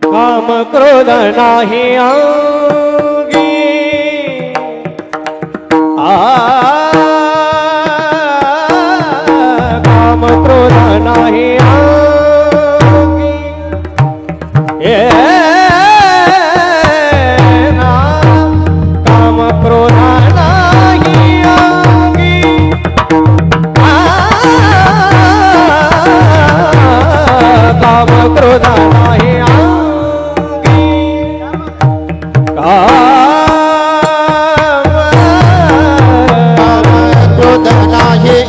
काम क्रोध नाही अंगी काम क्रोध नाही अंगी काम क्रोध नाही अंगी काम क्रोध नाही काम क्रोध नाही अंगी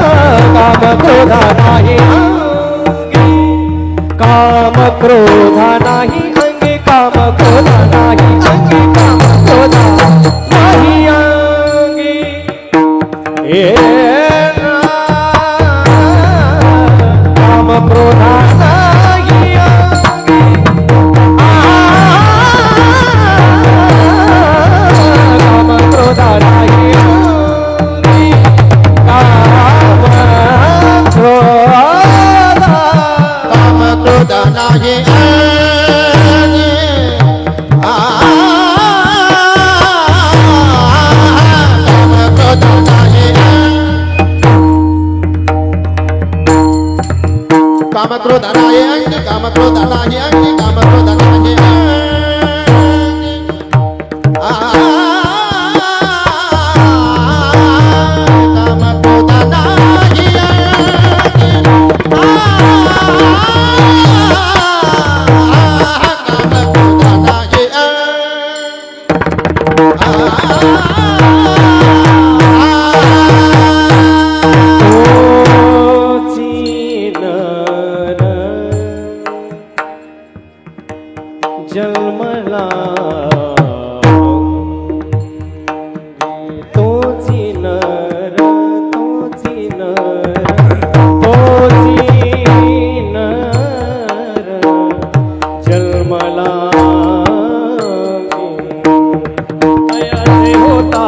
काम क्रोध नाही अंगी काम क्रोध नाही अंगी काम क्रोध नाही अंगी काम क्रोध नाही अंगी काम क्रोध नाही काम क्रोध नाही अंगी काम क्रोध नाही अंगी काम क्रोध नाही जन्मला जन्मला तयाचे होता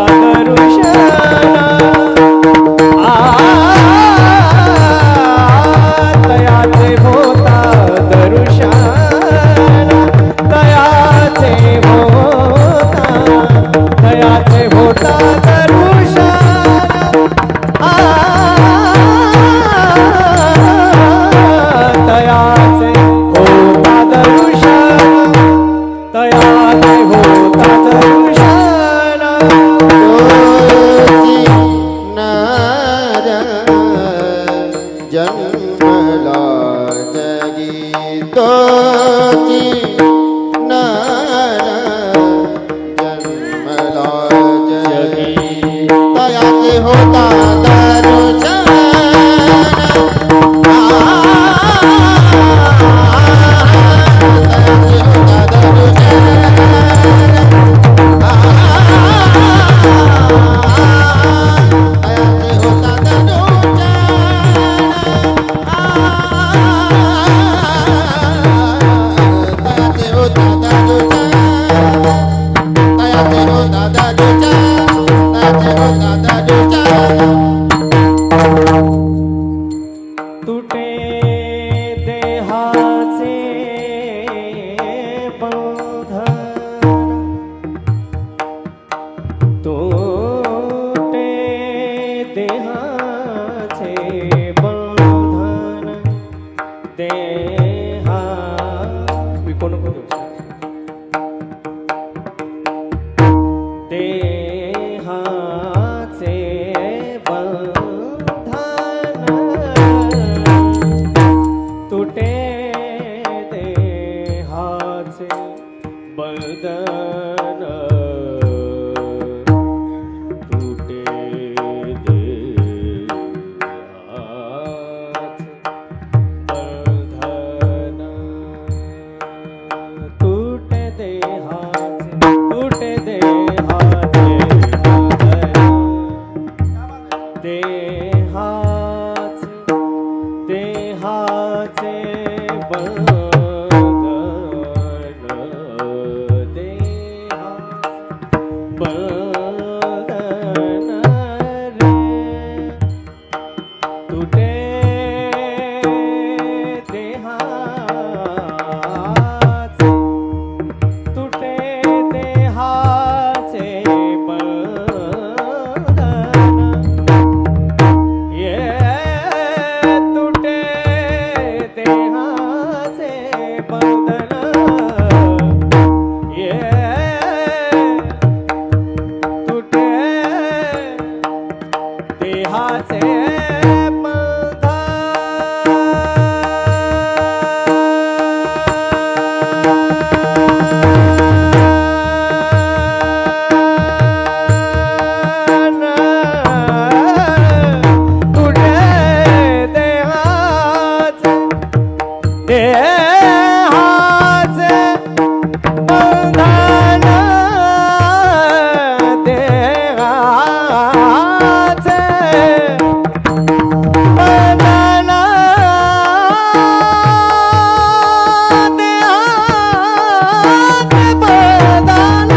तयाचे होता दरुशन तयाचे होता दरुशन तयाचे होता दरुशन तयाचे होता दरुशन जन्मला जगी तोची नर जन्मला जगी तयाचे होता दरुशन दादा देहाचे बंधन देहा कोण देहाचे बंधन तुटे देहाचे बंधन तुटे देहाचे बंधन रे तुटे देहाचे तुटे देहाचे बंधन ये तुटे देहाचे बंधन ये तुटे देहाचे देहाचे बंधन देहाचे बंधन देहाचे बंधन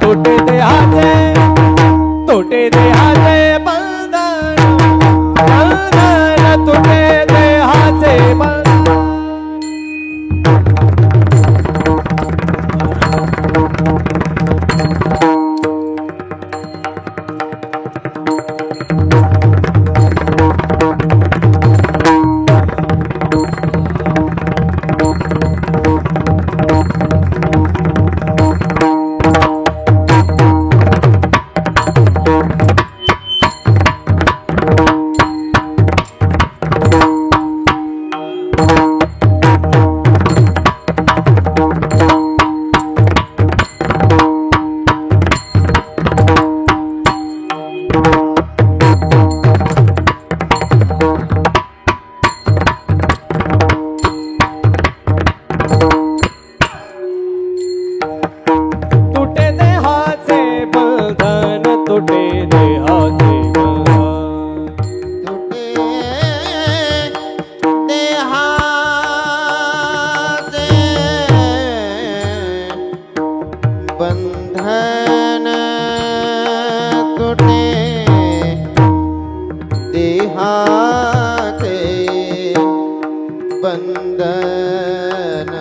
तुटे देहाचे तुटे देहाचे तुटे देहाचे तुटे देहाचे तुटे देहाचे बंधन तुटे देहाचे बंधन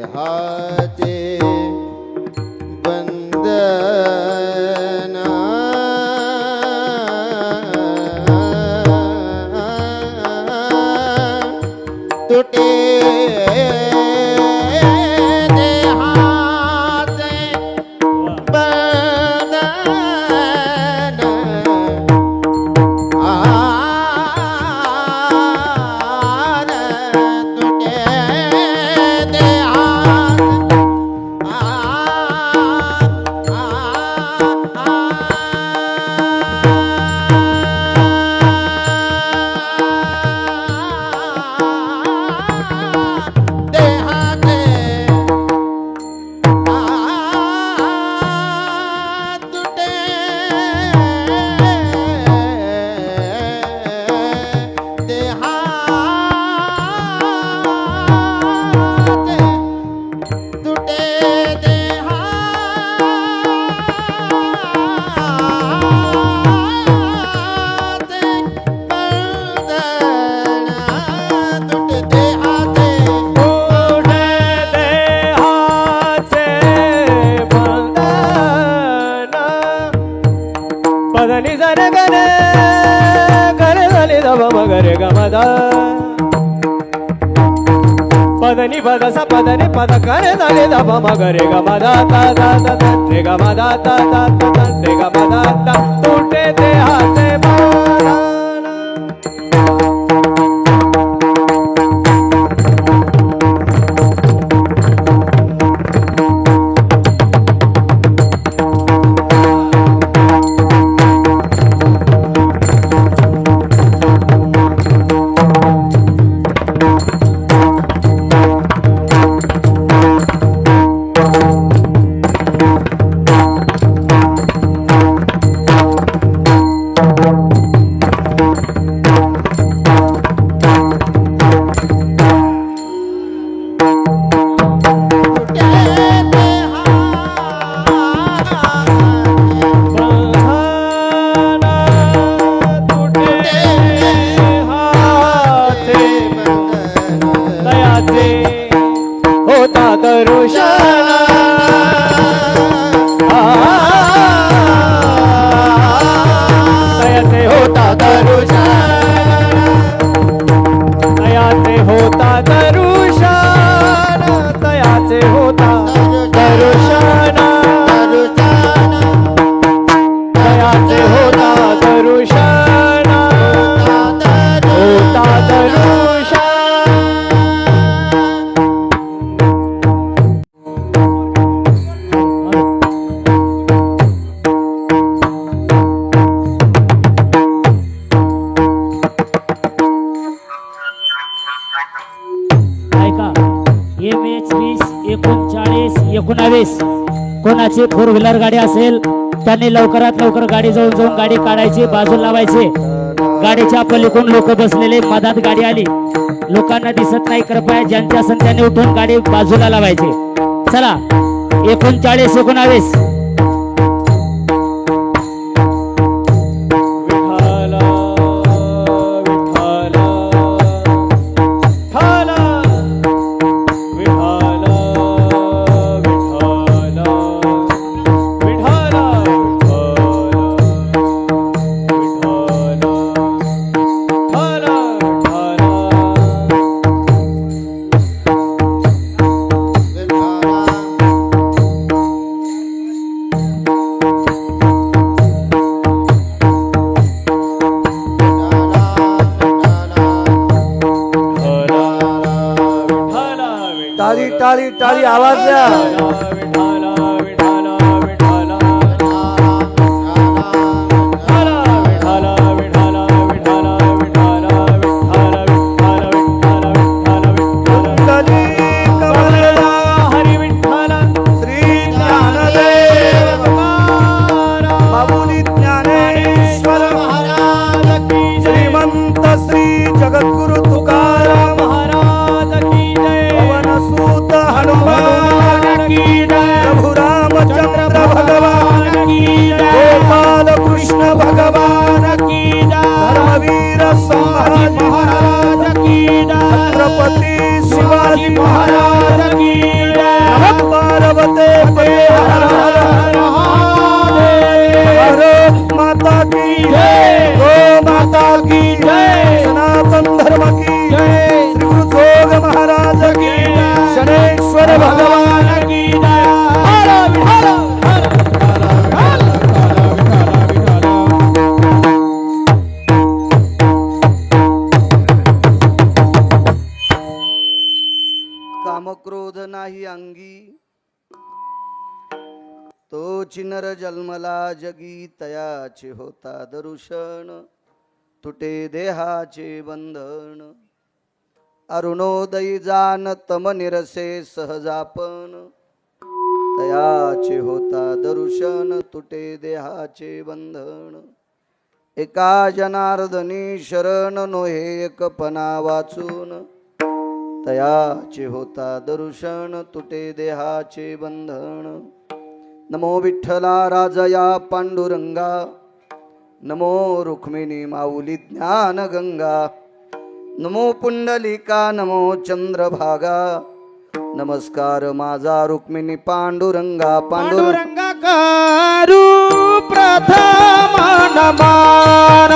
देहाचे बंधन तुटे देहाचे बंधन मद पदनी पद सा पदनी पद करे दाले दा प म ग रे ग म दा ता दा दा दा रे ग म दा ता दा दा दा रे ग म दा ता तुटे देहाचे बंधन कोणाची फोर व्हीलर गाडी असेल त्यांनी लवकरात लवकर गाडी जाऊन गाडी काढायची बाजूला लावायची गाडीच्या पलीकडून लोक बसलेले मधात गाडी आली लोकांना दिसत नाही कृपया ज्यांच्या असेल त्यांनी उठून गाडी बाजूला लावायची चला 39 19 टाळी टाळी आवाज द्या जगद्गुरु तुकाराम महाराज की जय पवन सूत हनुमान की जय प्रभु रामचंद्र भगवान की जय गोपाल कृष्ण भगवान की जय धर्मवीर संभाजी महाराज की जय छत्रपति शिवाजी महाराज की जय पार्वती भारत माता की जय गो माता की जय सनातन धर्म की जय श्री गुरु जोग महाराज की जय शनेश्वर भगवान की जय हर हर हर काम क्रोध नाही अंगी तो चिनर जन्मला जगी तयाचे होता दर्शन तुटे देहाचे बंधन अरुणोदयी जानत निरसे सहजापन तयाचे होता दर्शन तुटे देहाचे बंधन एका जनार्दनी शरण नोहे एकपणा वाचून तयाचे होता दर्शन तुटे देहाचे बंधन नमो विठ्ठला राजया पांडुरंगा नमो रुक्मिणी माऊली ज्ञान गंगा नमो पुंडलिका नमो चंद्रभागा नमस्कार माझा रुक्मिणी पांडुरंगा पांडुरंगा करू प्रथम नमन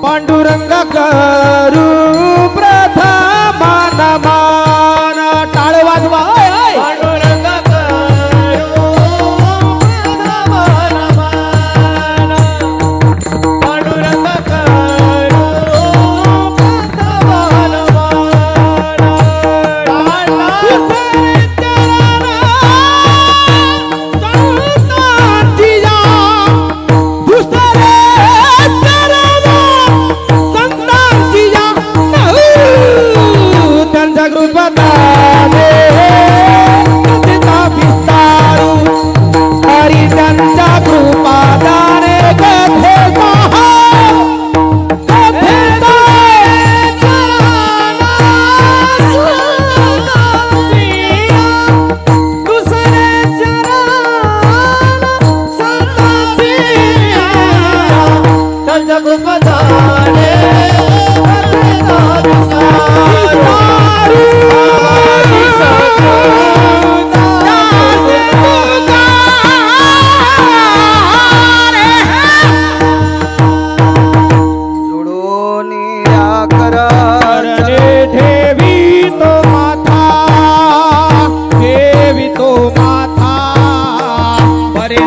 पांडुरंगा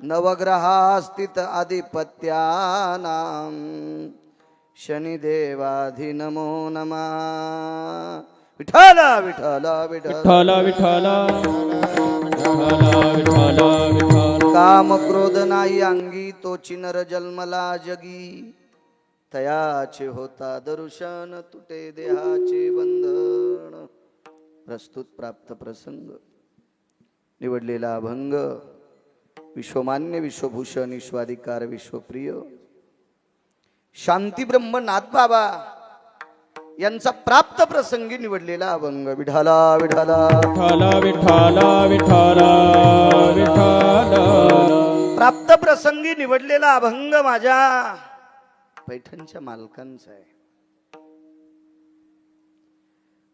नवग्रहास्थित अधिपत्यानां शनिदेवाधि नमो नमः. विठ्ठल विठ्ठल विठ्ठल विठ्ठल विठ्ठल विठ्ठल विठ्ठल. काम क्रोध नाही अंगी तोची नर जन्मला जगी. तयाचे होता दर्शन तुटे देहाचे बंधन. प्रस्तुत प्राप्त प्रसंग निवडलेला अभंग विश्वमान्य विश्वभूषण विश्वाधिकार विश्वप्रिय शांती ब्रह्म नाथबाबा यांचा प्राप्त प्रसंगी निवडलेला अभंग. विठाला विठाला विठ्ठल विठ्ठल विठ्ठल विठ्ठल. प्राप्त प्रसंगी निवडलेला अभंग माझ्या पैठणच्या मालकांचा आहे.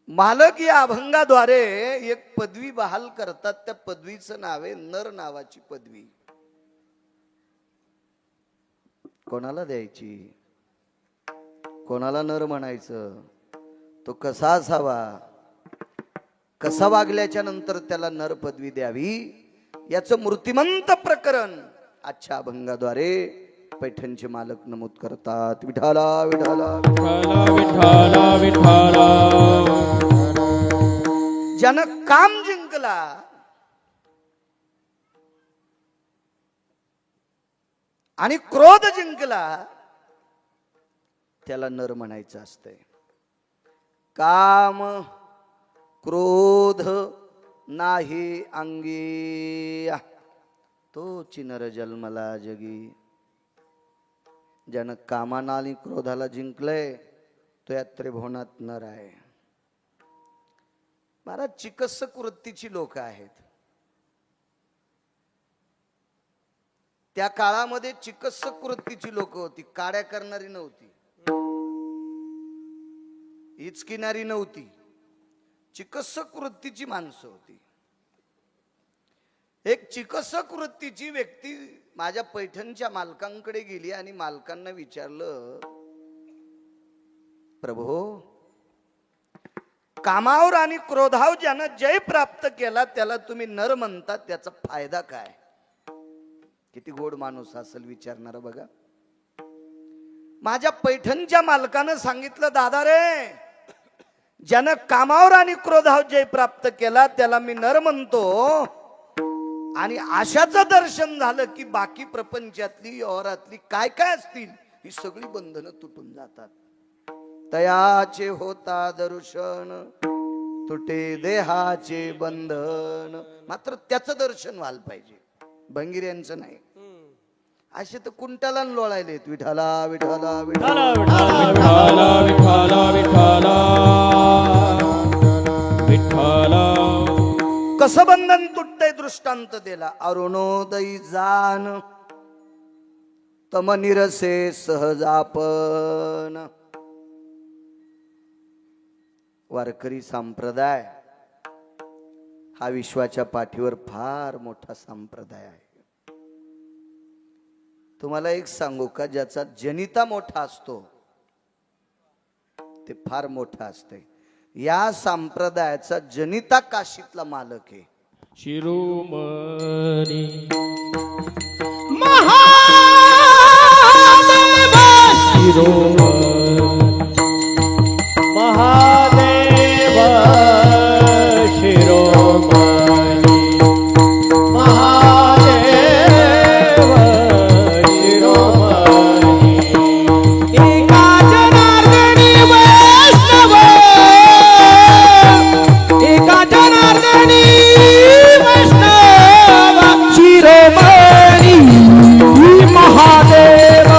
मालक या अभंगाद्वारे एक पदवी बहाल करतात. त्या पदवीचं नाव आहे नर नावाची पदवी. कोणाला द्यायची, कोणाला नर म्हणायचं, तो कसा असावा, कसा वागल्याच्या नंतर त्याला नर पदवी द्यावी, याचं मूर्तिमंत प्रकरण आजच्या अभंगाद्वारे पैठणचे मालक नमूद करतात. विठाला विठाला विठ्ठल विठ्ठल. ज्यानं काम जिंकला आणि क्रोध जिंकला त्याला नर म्हणायचं असतंय. काम क्रोध नाही अंगी तोची नर जन्मला जगी. ज्यानं कामानं आणि क्रोधाला जिंकलंय तो या त्रिभुवनात नर आहे. महाराज चिकित्सक वृत्तीची लोक आहेत. त्या काळामध्ये चिकित्सक वृत्तीची लोक होती. काड्या करणारी नव्हती, हिचकिणारी नव्हती, चिकित्सक वृत्तीची माणसं होती. एक चिकित्सक वृत्तीची व्यक्ती माझ्या पैठणच्या मालकांकडे गेली आणि मालकांना विचारलं, प्रभो, कामावर आणि क्रोधावर ज्यानं जय प्राप्त केला त्याला तुम्ही नर म्हणतात, त्याचा फायदा काय? किती गोड माणूस असेल विचारणारा बघा. माझ्या पैठणच्या मालकानं सांगितलं, दादा रे, ज्यानं कामावर आणि क्रोधावर जय प्राप्त केला त्याला मी नर म्हणतो. आणि आशाचं दर्शन झालं की बाकी प्रपंचातली व्यवहारातली काय काय असतील ही सगळी बंधनं तुटून जातात. तयाचे होता दर्शन तुटे देहाचे बंधन. मात्र त्याचं दर्शन व्हायला पाहिजे, भंगिऱ्यांचं नाही. असे तर कुंटाला लोळायलेत. विठाला विठाला विठाला विठ्ठल विठ्ठल विठ्ठल विठ्ठल. कसं बंधन तुटतंय दृष्टांत दिला. अरुणोदयी जान तम निरसे सहजापन. वारकरी संप्रदाय हा विश्वाच्या पाठीवर फार मोठा संप्रदाय आहे. तुम्हाला एक सांगू का, ज्याचा जनिता मोठा असतो ते फार मोठा असते. या संप्रदायाचा जनिता काशीतला मालक आहे. शिरोमणी महादेव महादेव शिरोमणी महादेव शिरोमणी. एका जनार्दनी वैष्णव, एका जनार्दनी वैष्णव शिरोमणी महादेव,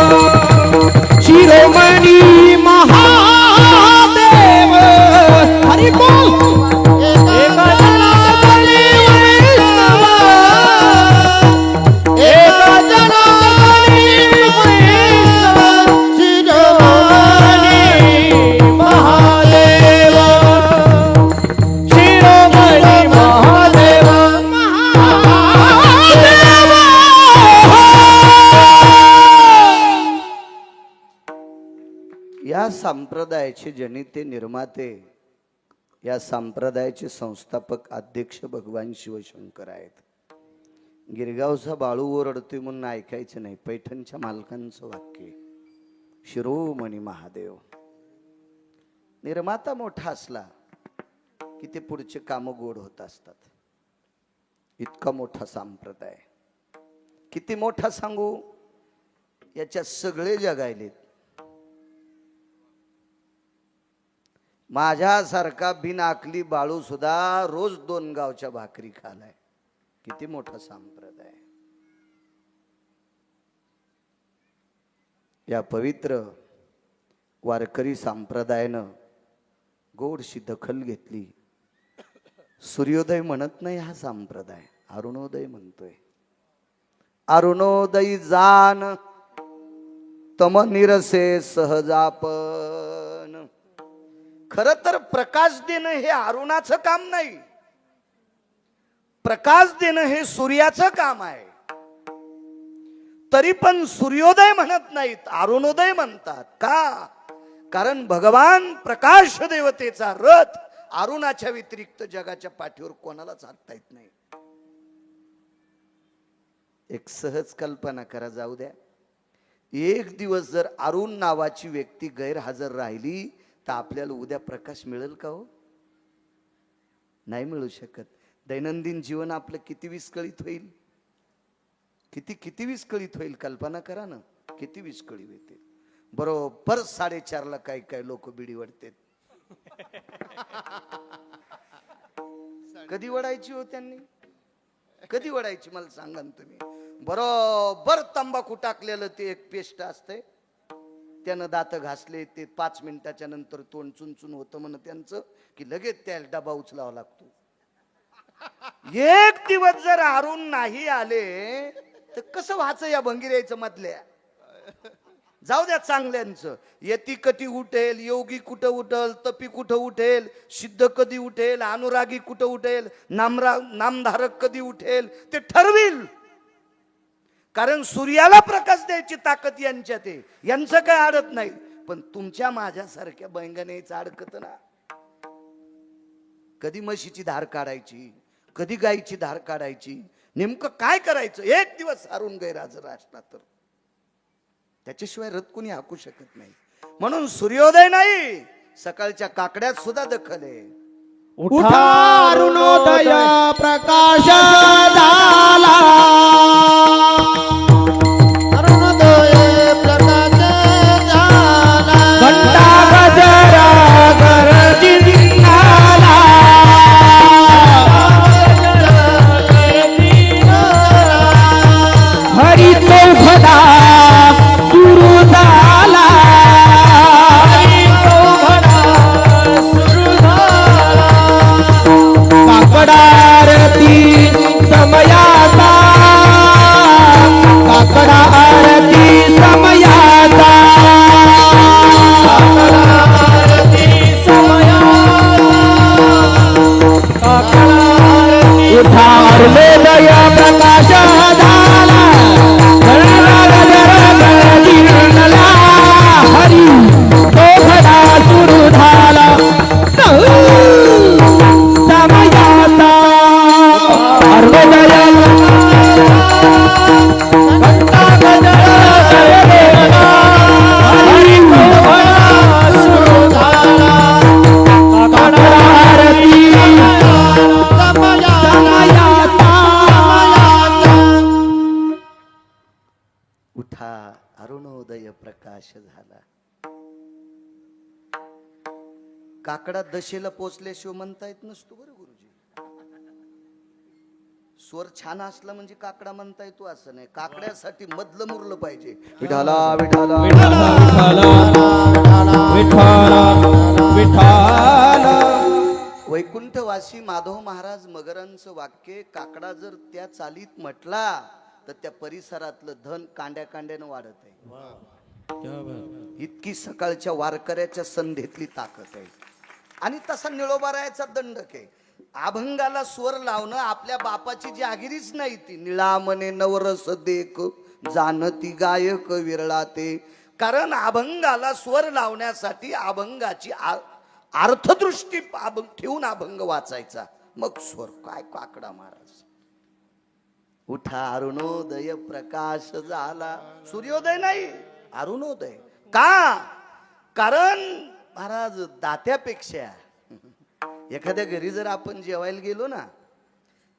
शिरोमणी महादेव. हरि बोल. एका जनार्दनी वैष्णव, एका जनार्दनी वैष्णव शिरोमणी महादेव, शिरोमणी महादेव महादेव. या संप्रदायाचे जनिते निर्माते, या संप्रदायाचे संस्थापक अध्यक्ष भगवान शिवशंकर आहेत. गिरगावचा बाळू ओरडतोय म्हणून ऐकायचं नाही. पैठणच्या मालकांचं वाक्य आहे. शिरोमणी महादेव निर्माता मोठा असला की ते पुढचे काम गोड होत असतात. इतका मोठा संप्रदाय किती मोठा सांगू, याच्यात सगळे जगायलेत. माझ्यासारखा बिनआकली बाळू सुद्धा रोज 2 गावच्या भाकरी खालाय. किती मोठा संप्रदाय. या पवित्र वारकरी संप्रदायानं गोडशी दखल घेतली. सूर्योदय म्हणत नाही हा संप्रदाय, अरुणोदय म्हणतोय. अरुणोदयी जान तम निरसे सहजापन. खर तर प्रकाश देणं हे अरुणाचं काम नाही, प्रकाश देणं हे सूर्याचं काम आहे. तरी पण सूर्योदय म्हणत नाहीत, अरुणोदय म्हणतात. का? कारण भगवान प्रकाश देवतेचा रथ अरुणाच्या व्यतिरिक्त जगाच्या पाठीवर कोणालाच हाकता येत नाही. एक सहज कल्पना करा, जाऊ द्या. एक दिवस जर अरुण नावाची व्यक्ती गैरहजर राहिली तर आपल्याला उद्या प्रकाश मिळेल का हो? नाही मिळू शकत. दैनंदिन जीवन आपलं किती विस्कळीत होईल, किती विस्कळीत होईल. कल्पना करा ना, किती विस्कळीत होते. बरोबर 4:30ला काय लोक बिडी वडतात. कधी वडायची हो त्यांनी? कधी वडायची मला सांगा ना तुम्ही. बरोबर तंबाखू टाकलेलं ते एक पेस्ट असते, त्यानं दात घासले ते 5 मिनिटाच्या नंतर तोंड चुनचुन होतं म्हणून त्यांचं, की लगेच त्याला डबा उचलावा लागतो. एक दिवस जर अरुण नाही आले तर कसं व्हायचं या भंगिरायचं मधल्या? जाऊ द्या चांगल्यांचं. यती कधी उठेल, योगी कुठं उठेल, तपी कुठं उठेल, सिद्ध कधी उठेल, अनुरागी कुठं उठेल, नामधारक कधी उठेल ते ठरविल. कारण सूर्याला प्रकाश द्यायची ताकद यांच्यात आहे, यांचं काय अडत नाही. पण तुमच्या माझ्यासारख्या बैंगण्याचं अडकत ना. कधी म्हशीची धार काढायची, कधी गायची धार काढायची, नेमकं काय करायचं? एक दिवस अरुण गैरहजर असला तर त्याच्याशिवाय रथ कोणी हाकू शकत नाही. म्हणून सूर्योदय नाही, सकाळच्या काकड्यात सुद्धा दखल आहे. उठा अरुणोदय प्रकाश झाला. अरुणोदय प्रकाश झाला. घंटा गजरा गरजी निघाला. हरी चौघडा सुरू झाला. काकडा आरती समयाचा, काकडा आरती समयाचा, उठा अरुणोदय प्रकाश झाला. हरी तो घडा सुरू झाला. समयाचा अरुणोदय घंटा गजरा हरी तो घडा सुरू झाला. काकडा आरती उठा अरुणोदय प्रकाश झाला. काकडा दशेला पोचल्याशिवाय म्हणता येत नसतो बरं गुरुजी. स्वर छान असला म्हणजे काकडा म्हणता येतो असं नाही. काकड्यासाठी मधलं मुरलं पाहिजे. विठाला विठाला वैकुंठवासी माधव महाराज मगरांचं वाक्य, काकडा जर त्या चालीत म्हटला तर त्या परिसरातलं धन कांड्या कांड्यानं वाढत आहे. इतकी सकाळच्या वारकऱ्याच्या संधीतली ताकद आहे. आणि तसा निळोबारायाचा दंडक आहे. अभंगाला स्वर लावणं आपल्या बापाची जागिरीच नाही ती. निळा मने नवरस देख जानती गायक विरळा ते. कारण अभंगाला स्वर लावण्यासाठी अभंगाची अर्थदृष्टी ठेवून अभंग वाचायचा, मग स्वर. काय काकडा महाराज उठा अरुणोदय प्रकाश झाला. सूर्योदय नाही, अरुणोदय. का? कारण महाराज दात्यापेक्षा एखाद्या घरी जर आपण जेवायला गेलो ना,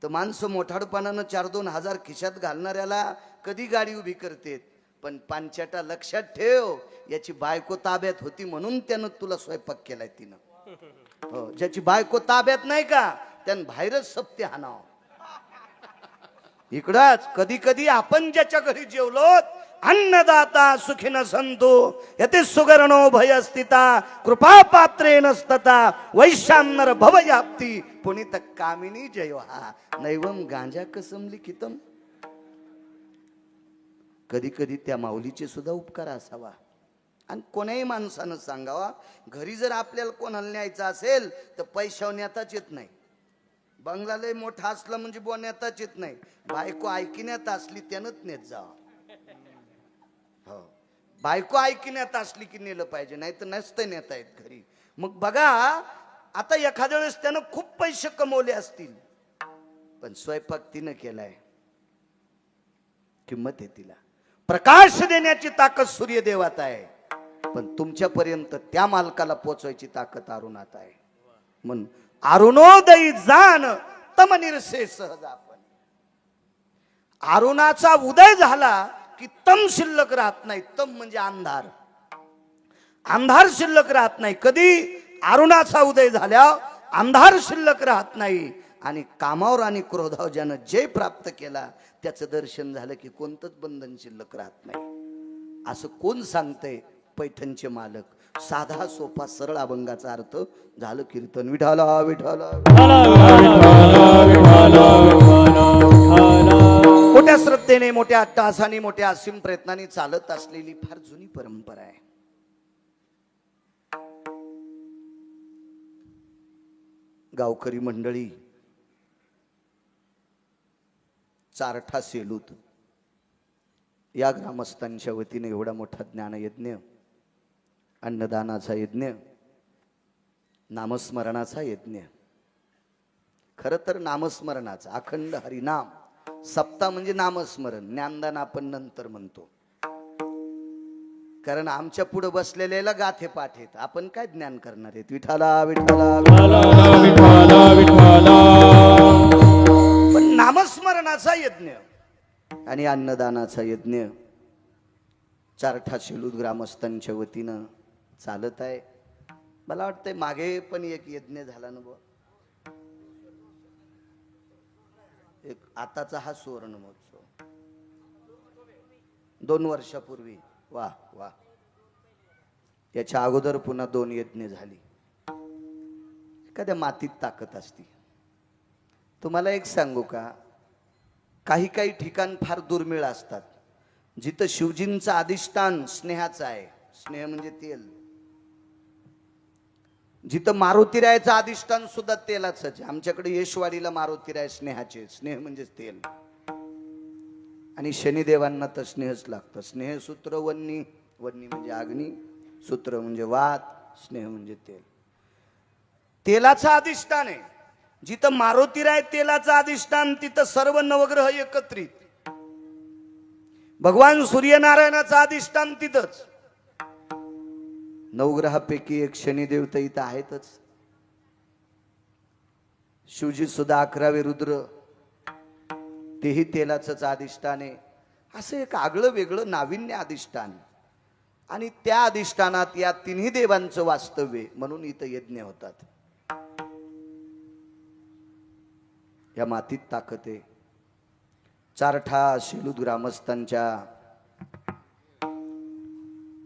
तर माणसं मोठाडपणानं 4-2 हजार खिशात घालणाऱ्याला कधी गाडी उभी करतेत. पण पांचाटा लक्षात ठेव, याची बायको ताब्यात होती म्हणून त्यानं तुला स्वयंपाक केलाय तिनं. हो, ज्याची बायको ताब्यात नाही का, त्यानं बाहेरच सप्ते हाणाव. इकडंच कधी कधी आपण ज्याच्या घरी जेवलो, अन्नदाता सुखीन संतो यते सुगरणो भयस्थिता कृपा पात्रे नस्तता वैशानर भवयाप्ती पुनीत कामिनी जयहा नैवम गांजा कसम लिखितम. कधी कधी त्या माऊलीचे सुद्धा उपकार असावा. आणि कोणाही माणसानं सांगावा, घरी जर आपल्याला कोणाला न्यायचं असेल तर पैशावर नेताच येत नाही. बंगला लय मोठा असला म्हणजे बुवा नेताच येत नाही. बायको ऐकण्यात असली त्यानंच नेत जावा. हो, बायको ऐकण्यात असली की नेलं पाहिजे, नाही तर नसतं नेता येत घरी. मग बघा, आता एखाद्या वेळेस त्यानं खूप पैसे कमवले असतील, पण स्वयंपाक तिनं केलाय, किंमत आहे तिला. प्रकाश देण्याची ताकद सूर्यदेवात आहे, पण तुमच्यापर्यंत त्या मालकाला पोचवायची ताकद अरुणात आहे. म्हणून अरुणोदयी जाण तम निरसे सहज. आपण अरुणाचा उदय झाला की तम शिल्लक राहत नाही. तम म्हणजे अंधार, अंधार शिल्लक राहत नाही. कधी? अरुणाचा उदय झाल्यावर अंधार शिल्लक राहत नाही. आणि कामावर आणि क्रोधावर ज्यानं जय प्राप्त केला त्याचं दर्शन झालं की कोणतंच बंधन शिल्लक राहत नाही. असं कोण सांगतंय? पैठणचे मालक. साधा सोपा सरळ अभंगाचा अर्थ झालं कीर्तन. विठाला विठाला मोठ्या श्रद्धेने, मोठ्या अट्टहासाने, मोठ्या असीम प्रयत्नाने चालत असलेली फार जुनी परंपरा आहे. गावकरी मंडळी, चारठा सेलूत या ग्रामस्थांच्या वतीने एवढा मोठा ज्ञानयज्ञ, अन्नदानाचा यज्ञ, नामस्मरणाचा यज्ञ. खर तर नामस्मरणाचा अखंड हरिनाम सप्ताह म्हणजे नामस्मरण. ज्ञानदान आपण नंतर म्हणतो, कारण आमच्या पुढे बसलेल्याला गाथे पाठ आहेत. आपण काय ज्ञान करणार आहेत? विठाला विठाला पण नामस्मरणाचा यज्ञ आणि अन्नदानाचा यज्ञ चारठा शेलूद ग्रामस्थांच्या वतीनं चालत आहे. मला वाटतंय मागे पण एक यज्ञ झाला ना बुवा, एक आताचा हा सुवर्ण महोत्सव 2 वर्षापूर्वी. वा वा, याच्या अगोदर पुन्हा 2 यज्ञ झाली. एखाद्या मातीत ताकद असती. तुम्हाला एक सांगू का, काही काही ठिकाण फार दुर्मिळ असतात जिथं शिवजींचं अधिष्ठान स्नेहाचं आहे. स्नेह म्हणजे तेल. जिथं मारुतीरायाचं अधिष्ठान सुद्धा तेलाच आहे. आमच्याकडे येशवाडीला मारुतीराय स्नेहाचे. स्नेह म्हणजे तेल. आणि शनिदेवांना तर स्नेहच लागतं. स्नेह सूत्र वन्नी. वन्नी म्हणजे अग्नी, सूत्र म्हणजे वात, स्नेह म्हणजे तेल. तेलाचं अधिष्ठान आहे. जिथं मारुतीराय तेलाचं अधिष्ठान, तिथं सर्व नवग्रह एकत्रित. भगवान सूर्यनारायणाचं अधिष्ठान तिथंच. नवग्रहापैकी एक शनिदेव तर इथं आहेतच. शिवजी सुद्धा 11वे रुद्र, तेही तेलाचंच अधिष्ठान आहे. असं एक आगळं वेगळं नाविन्य अधिष्ठान. आणि त्या अधिष्ठानात या तिन्ही देवांचं वास्तव्य, म्हणून इथं यज्ञ होतात. या मातीत ताकद आहे. चारठा शेलूद ग्रामस्थांच्या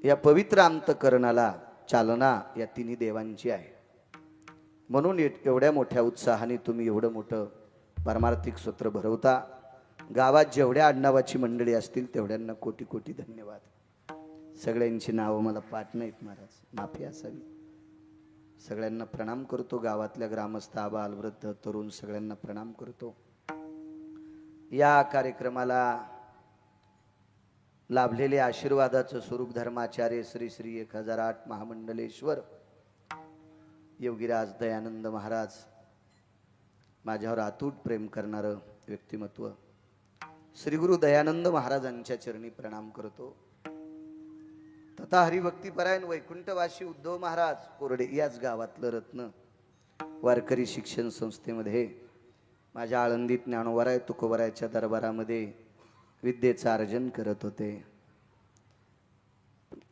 या पवित्र अंतकरणाला चालना या तिन्ही देवांची आहे. म्हणून एवढ्या मोठ्या उत्साहाने तुम्ही एवढं मोठं परमार्थिक सूत्र भरवता. गावात जेवढ्या आडनावाची मंडळी असतील तेवढ्यांना कोटी कोटी धन्यवाद. सगळ्यांची नावं मला पाठ नाहीत महाराज, माफी असावी. सगळ्यांना प्रणाम करतो. गावातल्या ग्रामस्थ, आबाल, वृद्ध, तरुण सगळ्यांना प्रणाम करतो. या कार्यक्रमाला लाभलेले आशीर्वादाचं स्वरूप धर्माचार्य श्री श्री 1008 महामंडलेश्वर योगीराज दयानंद महाराज, माझ्यावर अतूट प्रेम करणारं व्यक्तिमत्व, श्री गुरु दयानंद महाराजांच्या चरणी प्रणाम करतो. तथा हरिभक्तीपरायण वैकुंठवासी उद्धव महाराज कोरडे याच गावातलं रत्न वारकरी शिक्षण संस्थेमध्ये माझ्या आळंदीत ज्ञानोबराय तुकोबरायच्या दरबारामध्ये विद्येचं अर्जन करत होते.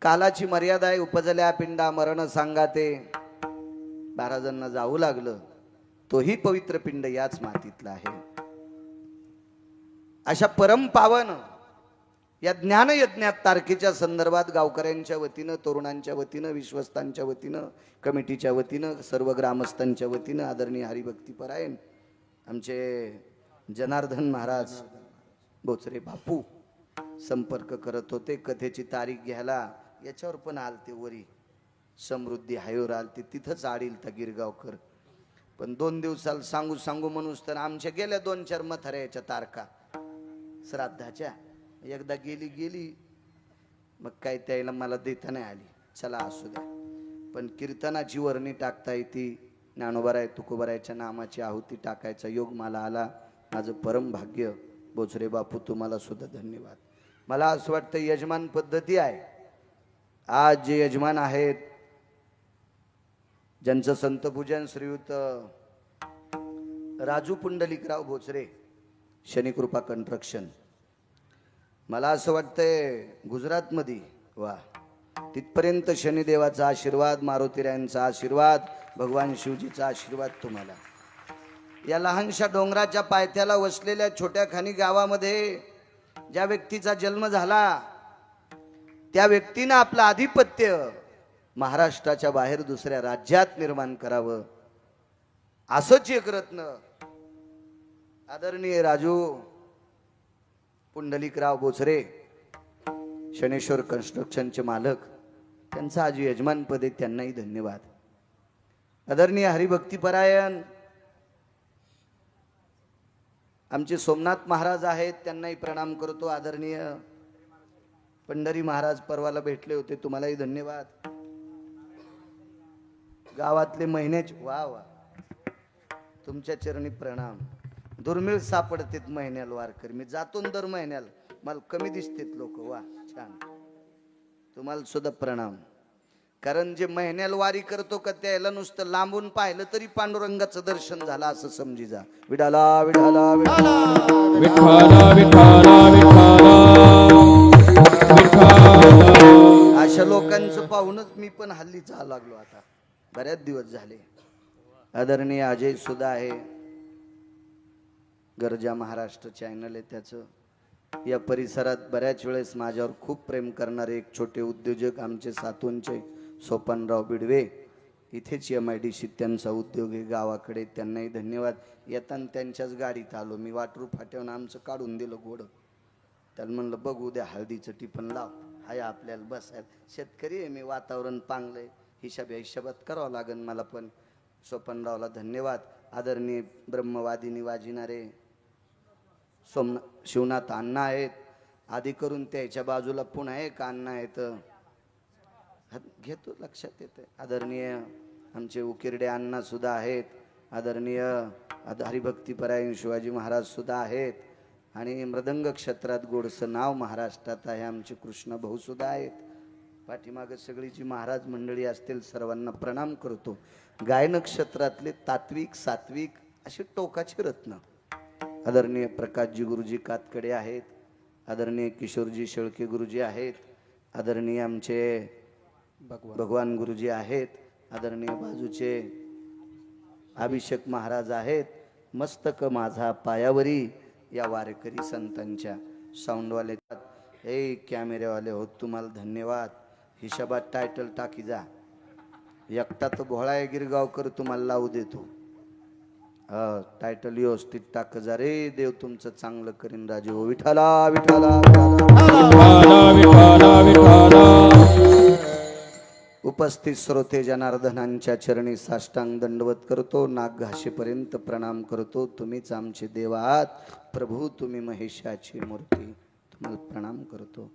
कालाची मर्यादा आहे. उपजल्या पिंडा मरण सांगाते. महाराजांना जाऊ लागलं. तोही पवित्र पिंड याच मातीतला आहे. अशा परम पावन या ज्ञान यज्ञात तारखेच्या संदर्भात गावकऱ्यांच्या वतीनं, तरुणांच्या वतीनं, विश्वस्तांच्या वतीनं, कमिटीच्या वतीनं, सर्व ग्रामस्थांच्या वतीनं आदरणीय हरिभक्तीपरायण आमचे जनार्दन महाराज बोचरे बापू संपर्क करत होते. कथेची तारीख घ्यायला याच्यावर पण आलते. वरी समृद्धी हायवर आलते. तिथंच आडील तर गिरगावकर. पण 2 दिवसाला सांगू म्हणूस तर आमच्या गेल्या 2-4 मथऱ्याच्या तारखा श्राद्धाच्या. एकदा गेली मग काय त्याला मला देता नाही आली. चला असू द्या. पण कीर्तनाची वर्णी टाकता येते. ज्ञानोबराय तुकोबरायच्या नामाची आहुती टाकायचा योग मला आला. माझं परम भाग्य. बोचरे बापू तुम्हाला सुद्धा धन्यवाद. मला असं वाटतं यजमान पद्धती आहे. आज जे यजमान आहेत ज्यांचं संतपूजन श्रीयुत राजू पुंडलिकराव बोचरे शनिकृपा कंस्ट्रक्शन, मला असं वाटतंय गुजरातमध्ये वा तिथपर्यंत शनिदेवाचा आशीर्वाद, मारुतीरायांचा आशीर्वाद, भगवान शिवजीचा आशीर्वाद तुम्हाला. या लहानशा डोंगराच्या पायथ्याला वसलेल्या छोट्या खानी गावामध्ये ज्या व्यक्तीचा जन्म झाला त्या व्यक्तीनं आपलं आधिपत्य महाराष्ट्राच्या बाहेर दुसऱ्या राज्यात निर्माण करावं. असंच एक रत्न आदरणीय राजू पुंडलिकराव बोचरे शनेश्वर कन्स्ट्रक्शनचे मालक, त्यांचा आज यजमानपद आहे. त्यांनाही धन्यवाद. आदरणीय हरिभक्तीपरायण आमचे सोमनाथ महाराज आहेत. त्यांनाही प्रणाम करतो. आदरणीय पंढरी महाराज परवाला भेटले होते. तुम्हालाही धन्यवाद. गावातले महिन्याचे वा तुमच्या चरणी प्रणाम. दुर्मिळ सापडतेत महिन्याला वारकरी. मी जातो दर महिन्याला, मला कमी दिसतेत लोक. वा छान. तुम्हाला सुद्धा प्रणाम. कारण जे महिन्याला वारी करतो का त्याला नुसतं लांबून पाहिलं तरी पांडुरंगाचं दर्शन झालं असं समजी जा. विठाला विठाला विठाला विठाला विठाला विठाला. अशा लोकांचं पाहूनच मी पण हल्ली चालू लागलो. आता बऱ्याच दिवस झाले. आदरणीय अजय सुद्धा आहे. गरजा महाराष्ट्र चॅनल आहे त्याचं. या परिसरात बऱ्याच वेळेस माझ्यावर खूप प्रेम करणारे एक छोटे उद्योजक आमचे सातूनचे सोपानराव बिडवे, इथेच MIDC त्यांचा उद्योग आहे गावाकडे. त्यांनाही धन्यवाद. येताना त्यांच्याच गाडीत आलो मी. वाटरू फाट्यावरून आमचं काढून दिलं घोडं. त्याला म्हणलं बघ उद्या हळदीचं टिफन लाव. हाय आपल्याला बसायला. शेतकरी आहे मी. वातावरण चांगलंय. हिशोबात करावं लागेल मला पण. सोपानरावला धन्यवाद. आदरणीय ब्रह्मवादिनी वाजिणारे शिवनाथ अण्णा आहेत. आधी करून त्याच्या बाजूला पुन्हा एक अण्णा आहेत. घेतो लक्षात येते. आदरणीय आमचे उकिरडे अण्णा सुद्धा आहेत. आदरणीय हरिभक्तीपरायण शिवाजी महाराज सुद्धा आहेत. आणि मृदंग क्षेत्रात गोडसं नाव महाराष्ट्रात आहे आमचे कृष्ण भाऊ सुद्धा आहेत. पाठीमागं सगळी जी महाराज मंडळी असतील सर्वांना प्रणाम करतो. गायन क्षेत्रातले तात्विक सात्विक असे टोकाचे रत्न आदरणीय प्रकाशजी गुरुजी कातकडे आहेत. आदरणीय किशोरजी शेळके गुरुजी आहेत. आदरणीय आमचे भगवान गुरुजी आहेत. आदरणीय बाजूचे अभिषेक महाराज आहेत. मस्तक माझा पायावरी या वारकरी संतांच्या. साऊंडवाले हे कॅमेरेवाले होत तुम्हाला धन्यवाद. हिशोबात टायटल टाकी जा. एकटा तर भोळा आहे गिरगावकर तुम्हाला लावू देतो. टायटल व्यवस्थित टाक जा रे. देव तुमचं चांगलं करीन राजे हो. विठाला विठाला उपस्थित श्रोते जनार्दनांच्या चरणी साष्टांग दंडवत करतो. नाक घाशीपर्यंत प्रणाम करतो. तुम्हीच आमचे देव आहात प्रभू. तुम्ही महेशाची मूर्ती. तुम्हाला प्रणाम करतो.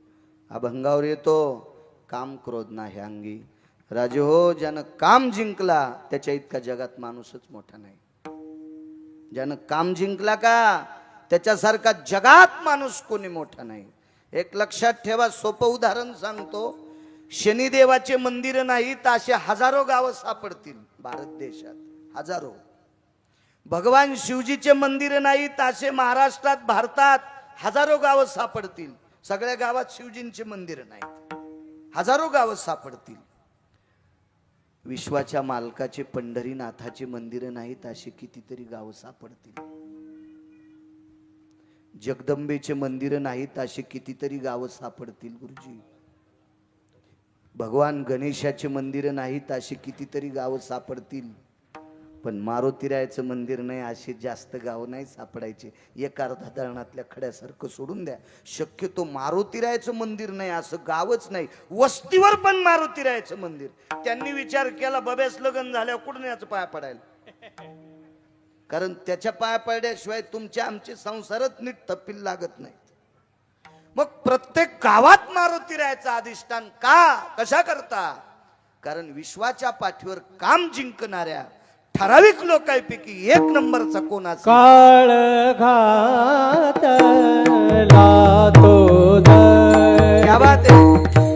अभंगावर येतो काम क्रोध नाही अंगी. राजे हो, ज्यानं काम जिंकला त्याच्या इतका जगात माणूसच मोठा नाही. ज्यानं काम जिंकला का त्याच्यासारखा जगात माणूस कोणी मोठा नाही. एक लक्षात ठेवा, सोपं उदाहरण सांगतो. शनिदेवाचे मंदिर नाहीत असे हजारो गावं सापडतील भारत देशात, हजारो. भगवान शिवजीचे मंदिर नाहीत असे महाराष्ट्रात, भारतात हजारो गावं सापडतील. सगळ्या गावात शिवजींचे मंदिर नाहीत, हजारो गावं सापडतील. विश्वाच्या मालकाचे पंढरीनाथाचे मंदिर नाहीत असे कितीतरी गावं सापडतील. जगदंबेचे मंदिर नाहीत असे कितीतरी गावं सापडतील गुरुजी. भगवान गणेशाचे मंदिर नाहीत असे कितीतरी गावं सापडतील. पण मारुतीरायाचं मंदिर नाही असे जास्त गाव नाही सापडायचे. एक अर्धा धरणातल्या खड्यासारखं सोडून द्या. शक्यतो मारुतीरायाचं मंदिर नाही असं गावच नाही. वस्तीवर पण मारुतीरायाचं मंदिर. त्यांनी विचार केला, बब्यास लग्न झाल्यावर कुठून याचं पाया पडायला, कारण त्याच्या पाया पडल्याशिवाय तुमचे आमचे संसारच नीट थप्पील लागत नाही. मग प्रत्येक गावात मारुतीरायाचं अधिष्ठान का, कशा करता? कारण विश्वाच्या पाठीवर काम जिंकणाऱ्या ठराविक लोकांपैकी एक नंबरचा कोण असेल? काळ घातला तो क्या बात आहे?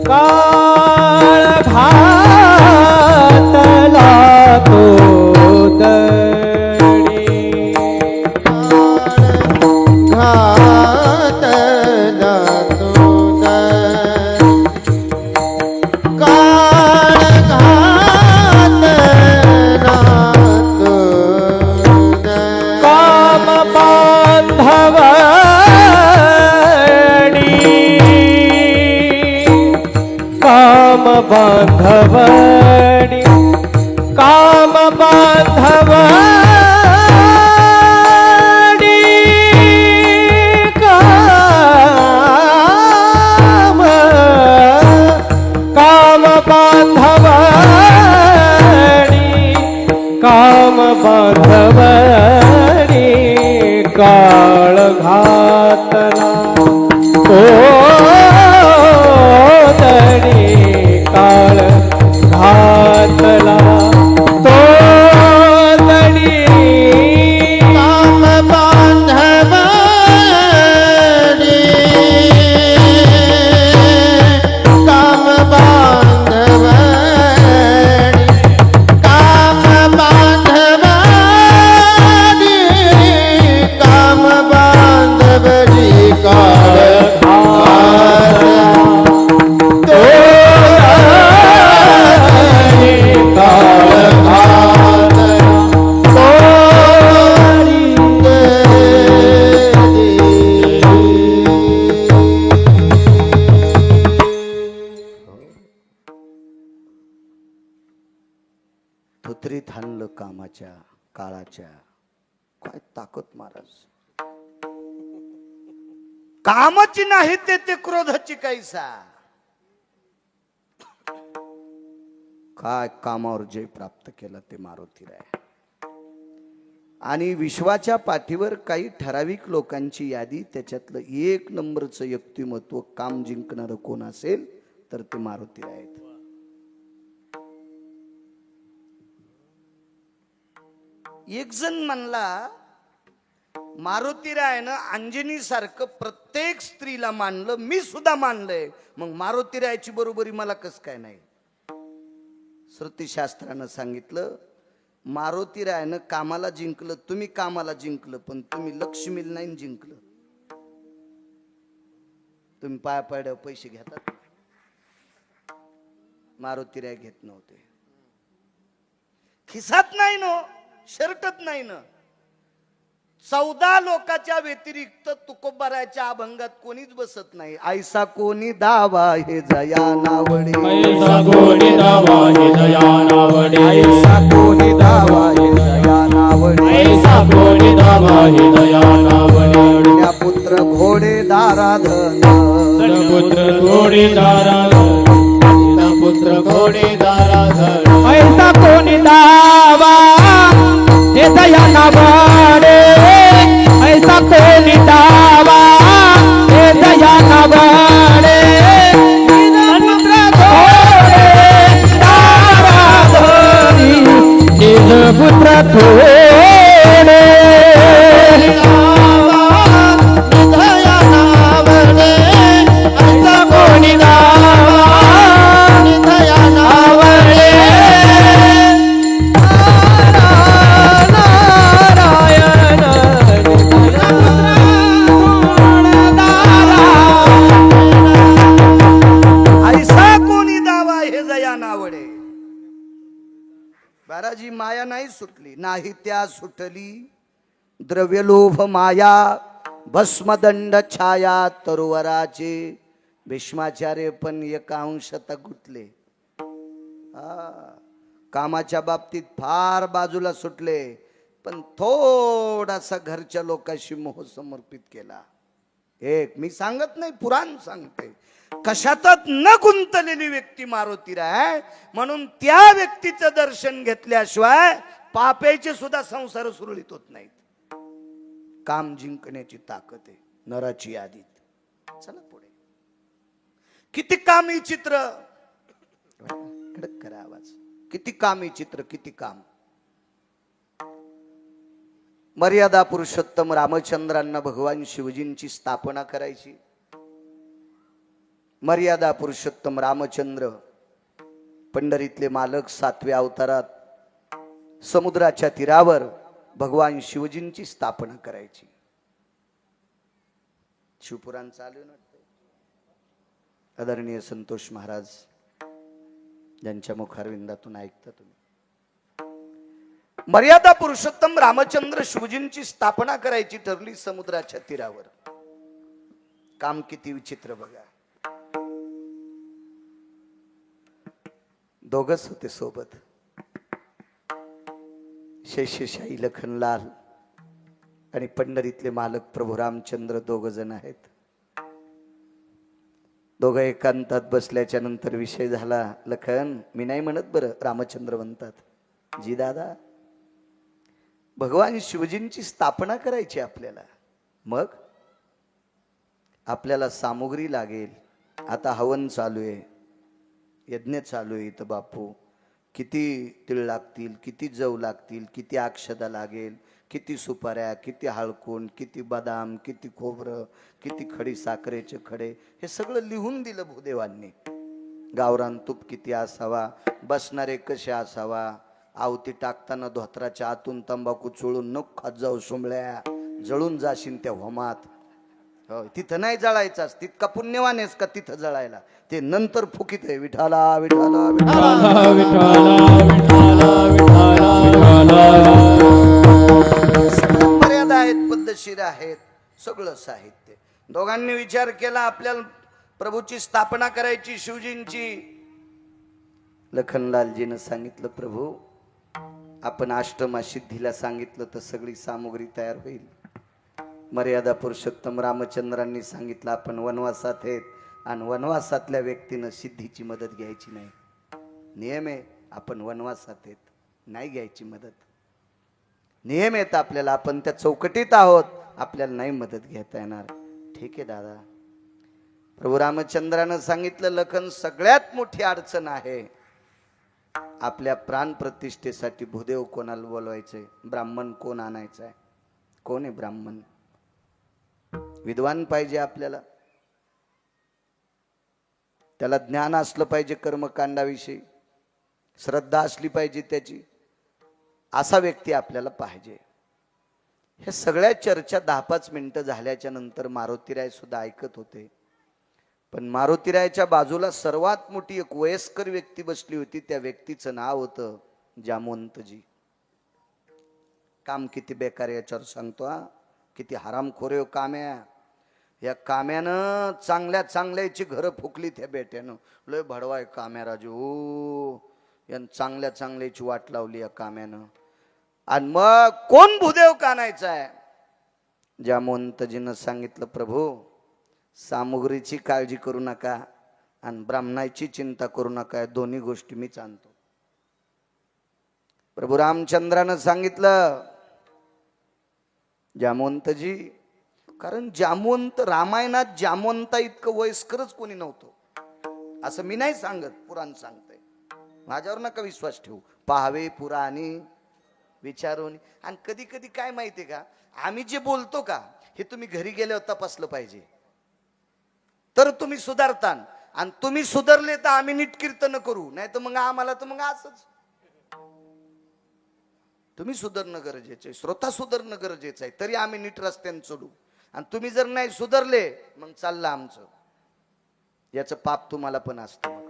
काळ घातला तो दडी घातला तो काळ घातला काम बांधवडी काम बांधवडी काम बांधवडी काम बांधवडी काळ घातला ओ दडी काळ घातला तो दडी काम बांधवडी काम बांधवडी काम बांधवडी काम बांधवडी काळ धोत्रीत हाणलं कामाच्या काळाच्या. काय ताकद महाराज. कामच नाही ते क्रोधाची कैसा. काय कामावर जय प्राप्त केला ते मारुतीराय. आणि विश्वाच्या पाठीवर काही ठराविक लोकांची यादी, त्याच्यातलं एक नंबरचं व्यक्तिमत्व काम जिंकणारं कोण असेल तर ते मारुतीराय आहेत. एक जण म्हणला, मारुतीरायानं अंजनी सारखं प्रत्येक स्त्रीला मानलं, मी सुद्धा मानलंय, मग मारुतीरायाची बरोबरी मला कस काय नाही? श्रुतीशास्त्रानं सांगितलं, मारुतीरायानं कामाला जिंकलं, तुम्ही कामाला जिंकलं, पण तुम्ही लक्ष्मीला नाही जिंकलं. तुम्ही पाया पड्यावर पैसे घेतात, मारुतीराय घेत नव्हते. खिसात नाही नो, शर्टत नाही ना. 14 लोकांच्या व्यतिरिक्त तुकोबाराच्या अभंगात कोणीच बसत नाही. ऐसा कोणी दावा हे जया नावडे, ऐसा कोणी दावा हे दया नावडे, ऐसा कोणी दावा हे जया नावडे, ऐसा कोणी दावा हे दया नावडे. त्या पुत्र घोडे दाराधन, पुत्र घोडे दाराधन, पुत्र घोडे दाराधन. ऐसा कोणी दावा हे दया नावडे, ऐसा कोणी दावा हे दया नावडे. पुत्र घोडे दाराधनी, पुत्र घोडे माया नाही सुटली, नाही त्या सुटली द्रव्यलोभ माया भस्मदंड छाया तरुवराचे. भीष्माचार्य पण एका अंशता गुंतले. कामाच्या बाबतीत फार बाजूला सुटले, पण थोडासा घरच्या लोकांशी मोह समर्पित केला. एक मी सांगत नाही, पुराण सांगते. कशातच न गुंतलेली व्यक्ती मारुतीराय आहे. म्हणून त्या व्यक्तीचं दर्शन घेतल्याशिवाय पापेचे सुद्धा संसार सुरळीत होत नाहीत. काम जिंकण्याची ताकद आहे नराची यादीत. चला पुढे. किती कामी चित्र, कडक करा आवाज. किती कामी चित्र, किती काम. मर्यादा पुरुषोत्तम रामचंद्रांना भगवान शिवजींची स्थापना करायची. मर्यादा पुरुषोत्तम रामचंद्र पंढरीतले मालक 7व्या अवतारात समुद्राच्या तीरावर भगवान शिवजींची स्थापना करायची. शिवपुराण चालू ना. आदरणीय संतोष महाराज ज्यांच्या मुखारविंदातून ऐकता तुम्ही. मर्यादा पुरुषोत्तम रामचंद्र शिवजींची स्थापना करायची ठरली समुद्राच्या तीरावर. काम किती विचित्र बघा. दोघच होते सोबत, शेषशाही लखनलाल आणि पंढरीतले मालक प्रभू रामचंद्र. दोघ जण आहेत. दोघं एकांतात बसल्याच्या नंतर विषय झाला. लखन, मी नाही म्हणत बरं, रामचंद्र म्हणतात, जी दादा भगवान शिवजींची स्थापना करायची आपल्याला. मग आपल्याला सामुग्री लागेल. आता हवन चालू आहे, यज्ञ चालू आहे इथं बापू. किती तीळ लागतील, किती जव लागतील, किती अक्षदा लागेल, किती सुपाऱ्या, किती हळकुंड, किती बदाम, किती खोबरं, किती खडी साखरेचे खडे, हे सगळं लिहून दिलं भूदेवांनी. गावरान तूप किती असावा, बसणारे कसे असावा, आवती टाकताना धोत्राच्या आतून तंबाखू चोळून नको खात जाऊ सोमळ्या, जळून जाशील त्या होमात. हो, तिथं नाही जळायचास. तितका पुण्यवान आहेस का तिथं जळायला? ते नंतर फुकीत आहे. विठाला विठाला विठाला मर्यादा आहेत, पद्धतशीर आहेत, सगळं साहित्य. दोघांनी विचार केला आपल्याला प्रभूची स्थापना करायची शिवजींची. लखनलालजीनं सांगितलं, प्रभू आपण अष्टमा सिद्धीला सांगितलं तर सगळी सामुग्री तयार होईल. मर्यादा पुरुषोत्तम रामचंद्रांनी सांगितलं आपण वनवासात आहेत आणि वनवासातल्या व्यक्तीनं सिद्धीची मदत घ्यायची नाही. नियम आहे, आपण वनवासात आहेत, नाही घ्यायची मदत. नियम आहेत आपल्याला, आपण त्या चौकटीत आहोत, आपल्याला नाही मदत घेता येणार. ठीक आहे दादा. प्रभू रामचंद्रानं सांगितलं, लखन सगळ्यात मोठी अडचण आहे आपल्या प्राण प्रतिष्ठेसाठी भूदेव कोणाला बोलवायचंय, ब्राह्मण कोण आणायचं आहे. कोण आहे ब्राह्मण? विद्वान पाहिजे आपल्याला, त्याला ज्ञान असलं पाहिजे कर्मकांडाविषयी, श्रद्धा असली पाहिजे त्याची, असा व्यक्ती आपल्याला पाहिजे. हे सगळ्या चर्चा 10-5 मिनिटं झाल्याच्या नंतर मारुतीराय सुद्धा ऐकत होते. पण मारुतीरायच्या बाजूला सर्वात मोठी एक वयस्कर व्यक्ती बसली होती. त्या व्यक्तीचं नाव होतं जामवंतजी. काम किती बेकार याच्यावर सांगतो हा. किती हरामखोर आहे काम्या. या काम्यानं चांगल्या चांगल्याची घरं फुकली त्या बेट्यानं. लय भडवाय काम्या राजू. यानं चांगल्या चांगल्याची वाट लावली या काम्यानं. आणि मग कोण भूदेव कानायचा आहे? जामवंतजीनं सांगितलं, प्रभू सामुग्रीची काळजी करू नका आणि ब्राह्मणाची चिंता करू नका, दोन्ही गोष्टी मीच आणतो. प्रभू रामचंद्रानं सांगितलं, जामवंतजी, कारण जामवंत रामायणात जामवंता इतकं वयस्करच कोणी नव्हतं असं मी नाही सांगत, पुराण सांगतंय. माझ्यावर नका विश्वास ठेवू. पाहावे पुराणी विचारून. आणि कधी कधी काय माहितीये का, आम्ही जे बोलतो का हे तुम्ही घरी गेल्यावर तपासलं पाहिजे, तर तुम्ही सुधारता. आणि तुम्ही सुधारले तर आम्ही नीट कीर्तन करू, नाही तर मग आम्हाला तर मग असंच. तुम्ही सुधारणं गरजेचं आहे, श्रोता सुधारणं गरजेचं आहे, तरी आम्ही नीट रस्त्याने चढू. आणि तुम्ही जर नाही सुधारले मग चाललं आमचं. याचं पाप तुम्हाला पण असतं.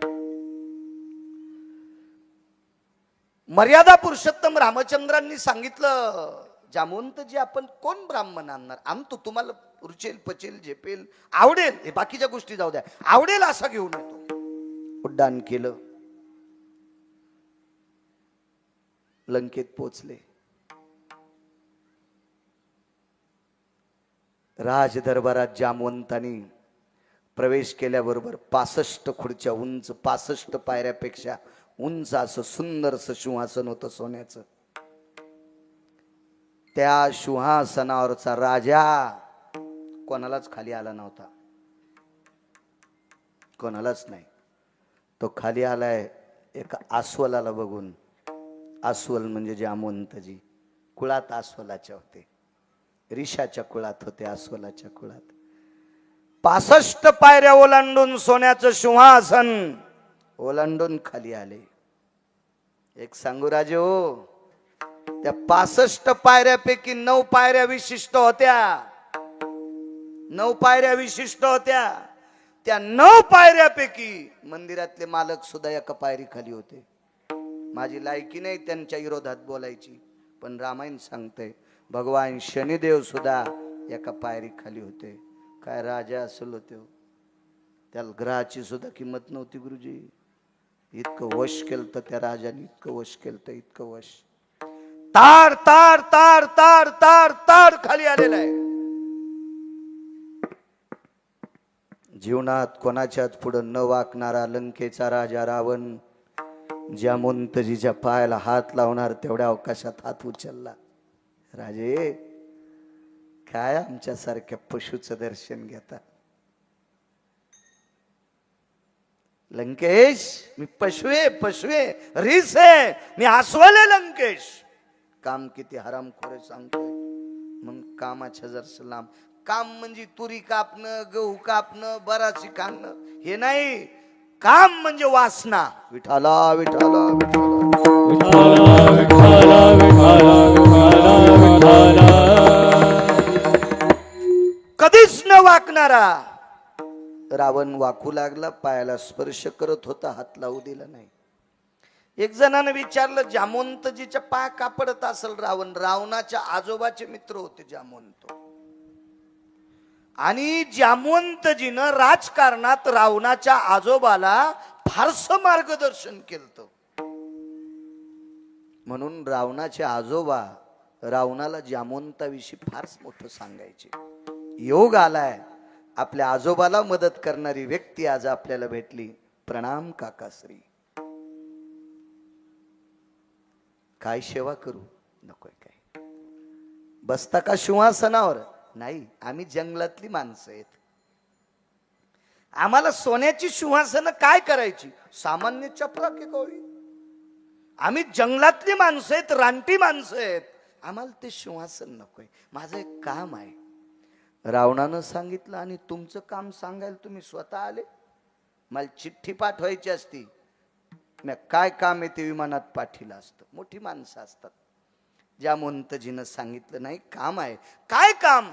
मर्यादा पुरुषोत्तम रामचंद्रांनी सांगितलं, जामवंतजी आपण कोण ब्राह्मण आणणार, आणतो तुम्हाला रुचेल पचेल झेपेल आवडेल, हे बाकीच्या गोष्टी जाऊ द्या, आवडेल असा घेऊन येतो. उड्डाण केलं, लंकेत पोचले. राज दरबारात जामवंतांनी प्रवेश केल्याबरोबर 65 खुर्च्या उंच, 65 पायऱ्यापेक्षा उंच असं सुंदरसं सिंहासन होतं सोन्याचं. त्या सिंहासनावरचा राजा कोणालाच खाली आला नव्हता, कोणालाच नाही. तो खाली आलाय एका अस्वलाला बघून. अस्वल म्हणजे जामवंतजी, कुळात अस्वलाच्या होते, ऋषाच्या कुळात होते, अस्वलाच्या कुळात. 65 पायऱ्या ओलांडून सोन्याचं सिंहासन ओलांडून खाली आले. एक सांगू राजे हो, त्या 65 पायऱ्यापैकी 9 पायऱ्या विशिष्ट होत्या, 9 पायऱ्या विशिष्ट होत्या. त्या 9 पायऱ्यापैकी मंदिरातले मालक सुद्धा एका पायरी खाली होते. माझी लायकी नाही त्यांच्या विरोधात बोलायची, पण रामायण सांगते भगवान शनिदेव सुद्धा एका पायरी खाली होते. काय राजा असेल होते, त्याला ग्रहाची सुद्धा किंमत नव्हती गुरुजी. इतकं वश केलं तर त्या राजाने, इतकं वश केलं तर इतकं वश. तार तार तार तार तार तार खाली आलेला आहे. जीवनात कोणाच्याच पुढं न वाकणारा लंकेचा राजा रावण जामवंतजीच्या पायाला हात लावणार तेवढ्या अवकाशात हात उचलला. राजे काय आमच्यासारख्या पशुचं दर्शन घेता. लंकेश मी पशु आहे, रीस आहे, मी अस्वल आहे लंकेश. काम किती हरामखोर आहे सांगतोय. मग कामाच्या जर लांब, काम म्हणजे तुरी कापणं, गहू कापणं, बराची काढणं हे नाही. काम म्हणजे वासना. विठाला विठाला कधीच न वाकणारा रावण वाकू लागला. पायाला स्पर्श करत होता, हात लावू दिला नाही. एक जणाने विचारलं, जामवंतजीच्या पाय का पडत असेल रावण? रावणाच्या आजोबाचे मित्र होते जामवंत. आणि जामवंतजीनं राजकारणात रावणाच्या आजोबाला फारसं मार्गदर्शन केलं. म्हणून रावणाचे आजोबा रावणाला जामवंताविषयी फारच मोठं सांगायचे. योग आलाय, आपल्या आजोबाला मदत करणारी व्यक्ती आज आपल्याला भेटली. प्रणाम काकाश्री. काय सेवा करू? नकोय काय? बसता का सिंहासनावर? नाही, आम्ही जंगलातली माणसं आहेत. आम्हाला सोन्याची सिंहासनं काय करायची? सामान्य चपला की गोळी. आम्ही जंगलातली माणसं आहेत, रानटी माणसं आहेत. आम्हाला ते सिंहासन नकोय, माझं एक काम आहे. रावणानं सांगितलं, आणि तुमचं काम सांगायला तुम्ही स्वतः आले? मला चिठ्ठी पाठवायची असती, मी काय काम आहे ते विमानात पाठीला असतं. मोठी माणसं असतात. जामवंतजीनं सांगितलं, नाही काम आहे. काय काम?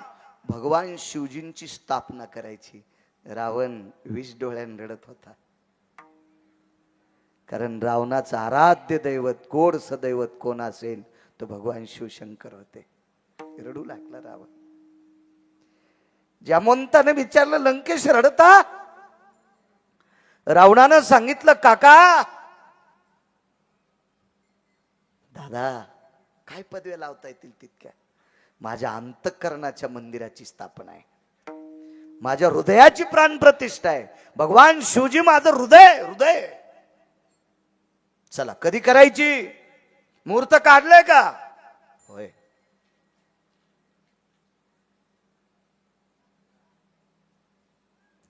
भगवान शिवजींची स्थापना करायची. रावण 20 डोळ्यानं रडत होता. कारण रावणाचं आराध्य दैवत, गोड सदैवत कोण असेल तर भगवान शिवशंकर होते. रडू लागला रावण. जामवंताने विचारलं, लंकेश रडता? रावणानं सांगितलं, काका दादा काय पदव्या लावता येतील तितक्या. माझ्या अंतःकरणाच्या मंदिराची स्थापना आहे, माझ्या हृदयाची प्राण प्रतिष्ठा आहे. भगवान शिवजी माझं हृदय. चला कधी करायची? मुहूर्त काढलाय का? होय.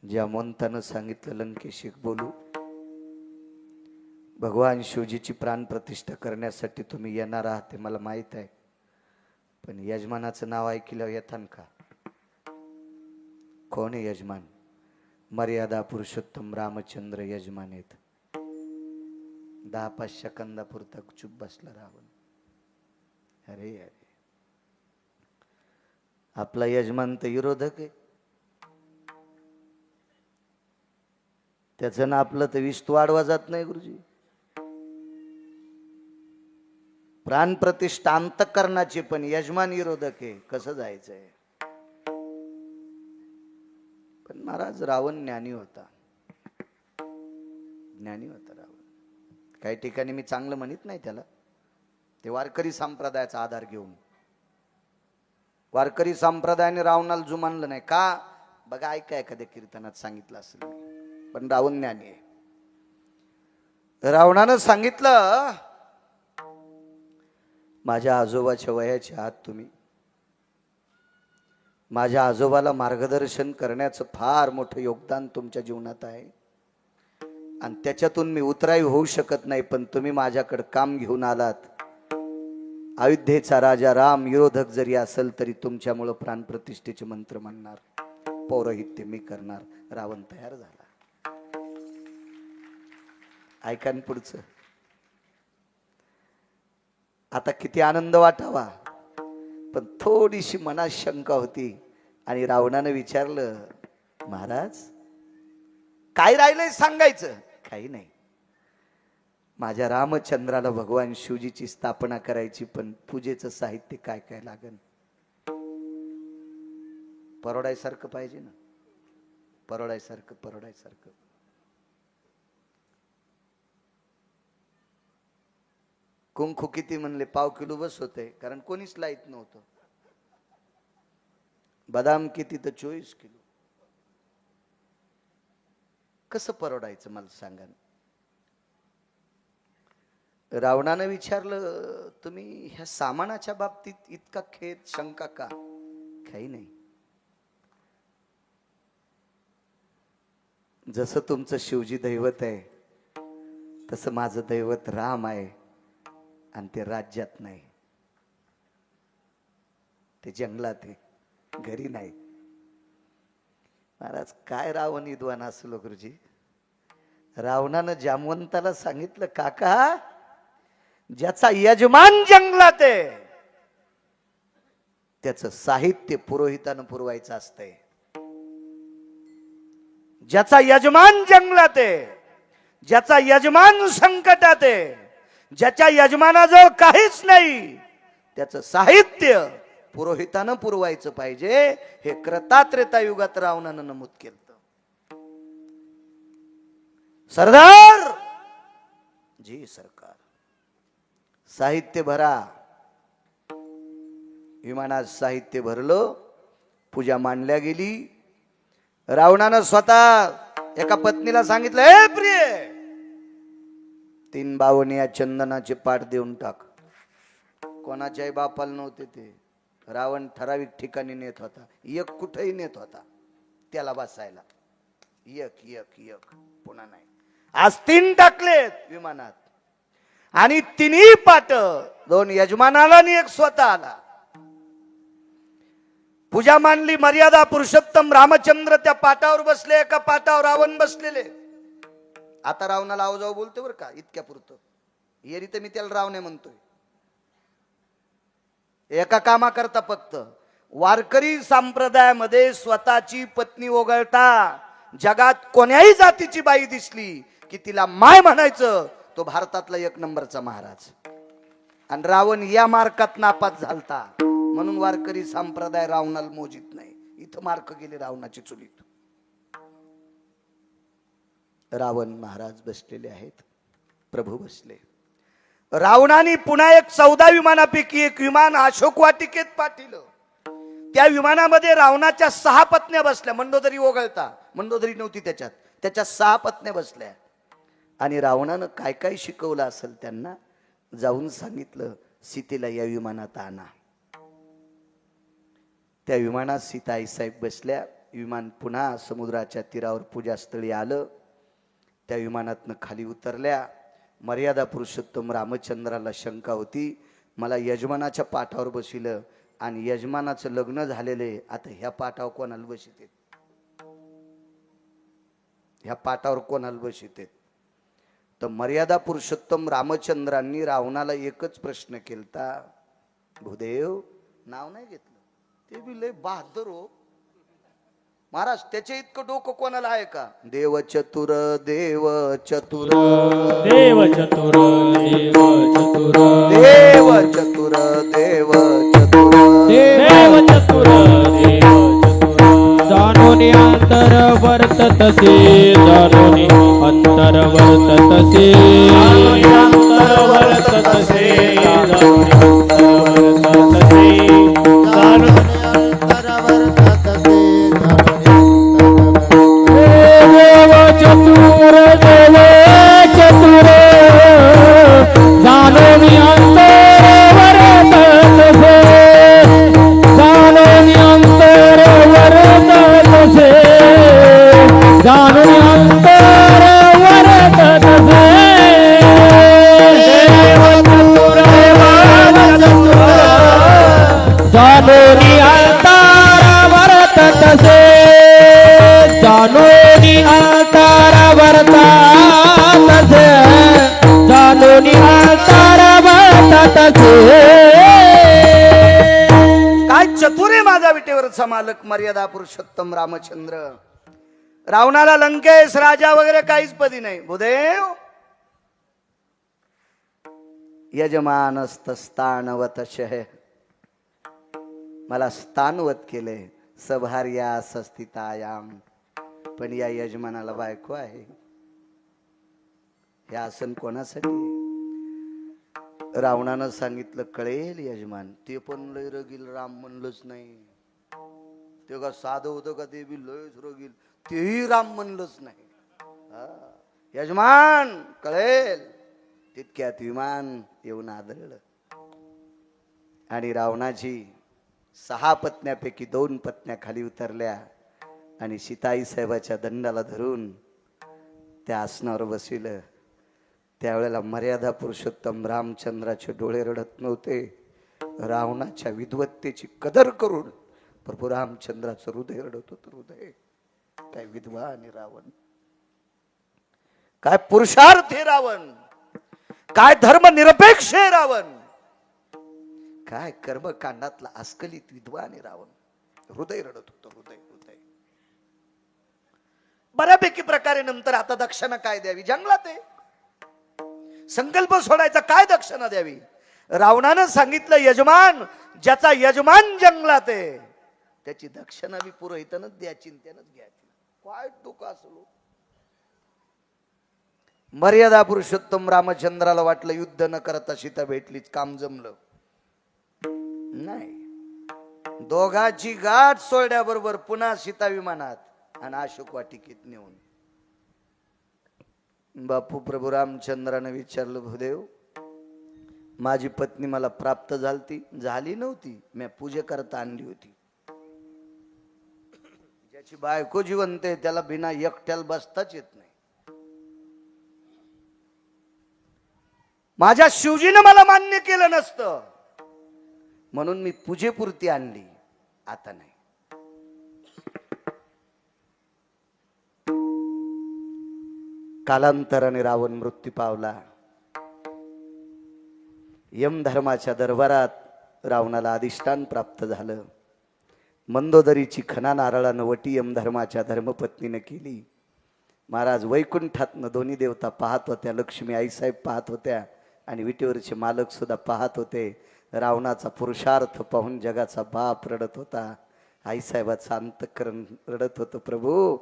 जामवंतानं सांगितलं, लंकेश बोलू. भगवान शिवजीची प्राण प्रतिष्ठा करण्यासाठी तुम्ही येणार आहात ते मला माहित आहे, पण यजमानाचं नाव ऐकल्यावर येतान का? कोण आहे यजमान? मर्यादा पुरुषोत्तम रामचंद्र यजमान आहेत. 10-5 सेकंदापुरता चुप बसला रावण. अरे अरे, आपला यजमान तर विरोधक आहे. त्याचं ना आपलं तर विस्त वाढवा जात नाही गुरुजी. प्राण प्रतिष्ठा अंतःकरणाची, पण यजमान विरोधक आहे, कसं जायचंय? पण महाराज रावण ज्ञानी होता, ज्ञानी होता रावण. काही ठिकाणी मी चांगलं म्हणत नाही त्याला, ते वारकरी संप्रदायाचा आधार घेऊन. वारकरी संप्रदायाने रावणाला जुमानलं नाही का? बघा, ऐका, एखाद्या कीर्तनात सांगितलं असेल मी. पण रावण ज्ञानी आहे. रावणानं सांगितलं, माझ्या आजोबाच्या वयाचे आहात तुम्ही, माझ्या आजोबाला मार्गदर्शन करण्याचं फार मोठं योगदान तुमच्या जीवनात आहे, आणि त्याच्यातून मी उतराई होऊ शकत नाही, पण तुम्ही माझ्याकडे काम घेऊन आलात. अयोध्येचा राजा राम विरोधक जरी असेल तरी तुमच्यामुळं प्राणप्रतिष्ठेचे मंत्र म्हणणार, पौरोहित्य मी करणार. रावण तयार झाला. ऐका न पुढचं. आता किती आनंद वाटावा, पण थोडीशी मनात शंका होती. आणि रावणानं विचारलं, महाराज काय राहिलंय सांगायचं? काही नाही, माझ्या रामचंद्राला भगवान शिवजीची स्थापना करायची, पण पूजेचं साहित्य काय काय लागेल? परवडायसारखं पाहिजे ना, परवडायसारखं, परवडायसारखं. कुंकू किती म्हणले? पाव किलो बस होते, कारण कोणीच लाईत नव्हतं. बदाम किती? तर 24 किलो. कसं परवडायचं मला सांगा. रावणानं विचारलं, तुम्ही ह्या सामानाच्या बाबतीत इतका खेद, शंका का? काही नाही, जसं तुमचं शिवजी दैवत आहे तसं माझं दैवत राम आहे, आणि ते राज्यात नाही, ते जंगलात आहे, घरी नाही. महाराज काय रावण विद्वान असलो गुरुजी. रावणानं जामवंताला सांगितलं, काका ज्याचा यजमान जंगलात आहे त्याचं साहित्य पुरोहितानं पुरवायचं असतंय. ज्याचा यजमान जंगलात आहे, ज्याचा यजमान संकटात आहे, ज्याच्या यजमानाजवळ काहीच नाही, त्याचं साहित्य पुरोहितानं पुरवायचं पाहिजे. हे त्रेता युगात रावणानं नमूद केलं. सरदार जी सरकार, साहित्य भरा. विमानात साहित्य भरलं, पूजा मांडल्या गेली. रावणानं स्वतः एका पत्नीला सांगितलं, हे प्रिय, 3 बावण्या चंदनाचे पाट देऊन टाक. कोणाच्याही बापाला नव्हते ते. रावण ठराविक ठिकाणी नेत होता, एक कुठेही नेत होता त्याला बसायला. एक एक एक, पुन्हा नाही. आज 3 टाकलेत विमानात, आणि 3ही पाट 2 यजमानाला आणि 1 स्वतः आला. पूजा मांडली. मर्यादा पुरुषोत्तम रामचंद्र त्या पाटावर बसले, एका पाटावर रावण बसलेले. आता रावणाला आव जाऊ बोलते बरं का, इतक्या पुरतं. येरी तर मी त्याला रावणे म्हणतोय. एका कामा करता फक्त वारकरी संप्रदायामध्ये स्वतःची पत्नी वगळता जगात कोण्याही जातीची बाई दिसली की तिला माय म्हणायचं, तो भारतातला 1 नंबरचा महाराज. आणि रावण या मार्कात नापास झालता, म्हणून वारकरी संप्रदाय रावणाला मोजित नाही. इथं मार्क गेले रावणाची चुलीत. रावण महाराज बसलेले आहेत, प्रभू बसले. रावणाने पुन्हा 14 विमानापैकी 1 विमान अशोक वाटिकेत पाठवलं. त्या विमानामध्ये रावणाच्या 6 पत्न्या बसल्या, मंडोदरी वगळता. मंडोदरी नव्हती त्याच्यात, त्याच्या 6 पत्न्या बसल्या. आणि रावणानं काय काय शिकवलं असेल त्यांना, जाऊन सांगितलं, सीतेला या विमानात आणा. त्या विमानात सीता आईसाहेब बसल्या. विमान पुन्हा समुद्राच्या तीरावर पूजास्थळी आलं. त्या विमानातनं खाली उतरल्या. मर्यादा पुरुषोत्तम रामचंद्राला शंका होती, मला यजमानाच्या पाठावर बसिलं आणि यजमानाचं लग्न झालेले, आता ह्या पाठावर कोणाला बसिते, ह्या पाठावर कोणाला बसिते. तर मर्यादा पुरुषोत्तम रामचंद्रांनी रावणाला एकच प्रश्न केलता, भूदेव नाव नाही घेतलं, ते बी लय बहादर हो, महाराज त्याचे इतकं डोकं कोणाला आहे का? देव चतुर देव चतुर देव चतुर देव चतुर देव चतुर देव चतुर देव चतुर देव चतुर जाणून अंतर वर्ततसे जाणून अंतर वर्ततसे अंतर वर्ततसे जाणून अंतर वर्ततसे जाणून देव चतुर देव चतुर जाणून अंतर वर्ततसे जाणून अंतर वर्ततसे जाणून अंतर वर्ततसे देव चतुर देव चतुर जाणून अंतर वर्ततसे जाणून अंतर वर्ततसे जाणून अंतर वर्ततसे काय चतुर आहे माझा विटेवरचा मालक मर्यादा पुरुषोत्तम रामचंद्र. रावणाला लंकेश राजा वगैरे काहीच पदी नाही. भूदेव यजमानस्तस्तानवत शह मला स्थानवत केले सभार्या सस्थितायाम. पण या यजमानाला बायको आहे. हे आसन कोणासाठी आहे? रावणानं सांगितलं कळेल यजमान. ते पण लय रगील राम म्हणलंच नाही. ते का साधं होतं का ते बी लयच रगील तेही राम म्हणलंच नाही. यजमान कळेल. तितक्यात विमान येऊन आदळलं आणि रावणाची 6 पत्न्यापैकी 2 पत्न्या खाली उतरल्या आणि सीताई साहेबाच्या दंडाला धरून त्या आसनावर बसविलं. त्यावेळेला मर्यादा पुरुषोत्तम रामचंद्राचे डोळे रडत नव्हते. रावणाच्या विद्वत्तेची कदर करून प्रभू रामचंद्राचं हृदय रडत होतं. हृदय काय विधवा आणि रावण, काय पुरुषार्थ हे रावण, काय धर्मनिरपेक्ष हे रावण, काय कर्मकांडातला अस्खलित विधवा आणि रावण. हृदय रडत होतं. हृदय हृदय बऱ्यापैकी प्रकारे. नंतर आता दक्षिणा काय द्यावी? जंगलात आहे. संकल्प सोडायचा, काय दक्षिणा द्यावी? रावणानं सांगितलं यजमान, ज्याचा यजमान जंगलात आहे त्याची दक्षिणा बी पुरोहितानच द्यायची, त्यानंच घ्यायची. काय डोकं असलो. मर्यादा पुरुषोत्तम रामचंद्राला वाटलं युद्ध न करता सीता भेटलीच, काम जमलं नाही. दोघाची गाठ सोडल्याबरोबर पुन्हा सीता विमानात आणि अशोक वाटिकेत नेऊन. बापू प्रभू रामचंद्राने विचारलं, भूदेव माझी पत्नी मला प्राप्त झाली नव्हती, मी पूजे करता आणली होती. ज्याची बायको जिवंत आहे त्याला बिना एकट्याला बसताच येत नाही. माझ्या शिवजीनं मला मान्य केलं नसतं म्हणून मी पूजेपुरती आणली, आता नाही. कालांतराने रावण मृत्यू पावला. यम धर्माच्या दरबारात रावणाला अधिष्ठान प्राप्त झालं. मंदोदरीची खना नारळानं वटी यम धर्माच्या धर्मपत्नीने केली. महाराज वैकुंठातनं दोन्ही देवता पाहत होत्या. लक्ष्मी आईसाहेब पाहत होत्या आणि विटेवरचे मालक सुद्धा पाहत होते. रावणाचा पुरुषार्थ पाहून जगाचा बाप रडत होता. आईसाहेबाचं अंतःकरण रडत होतं. प्रभू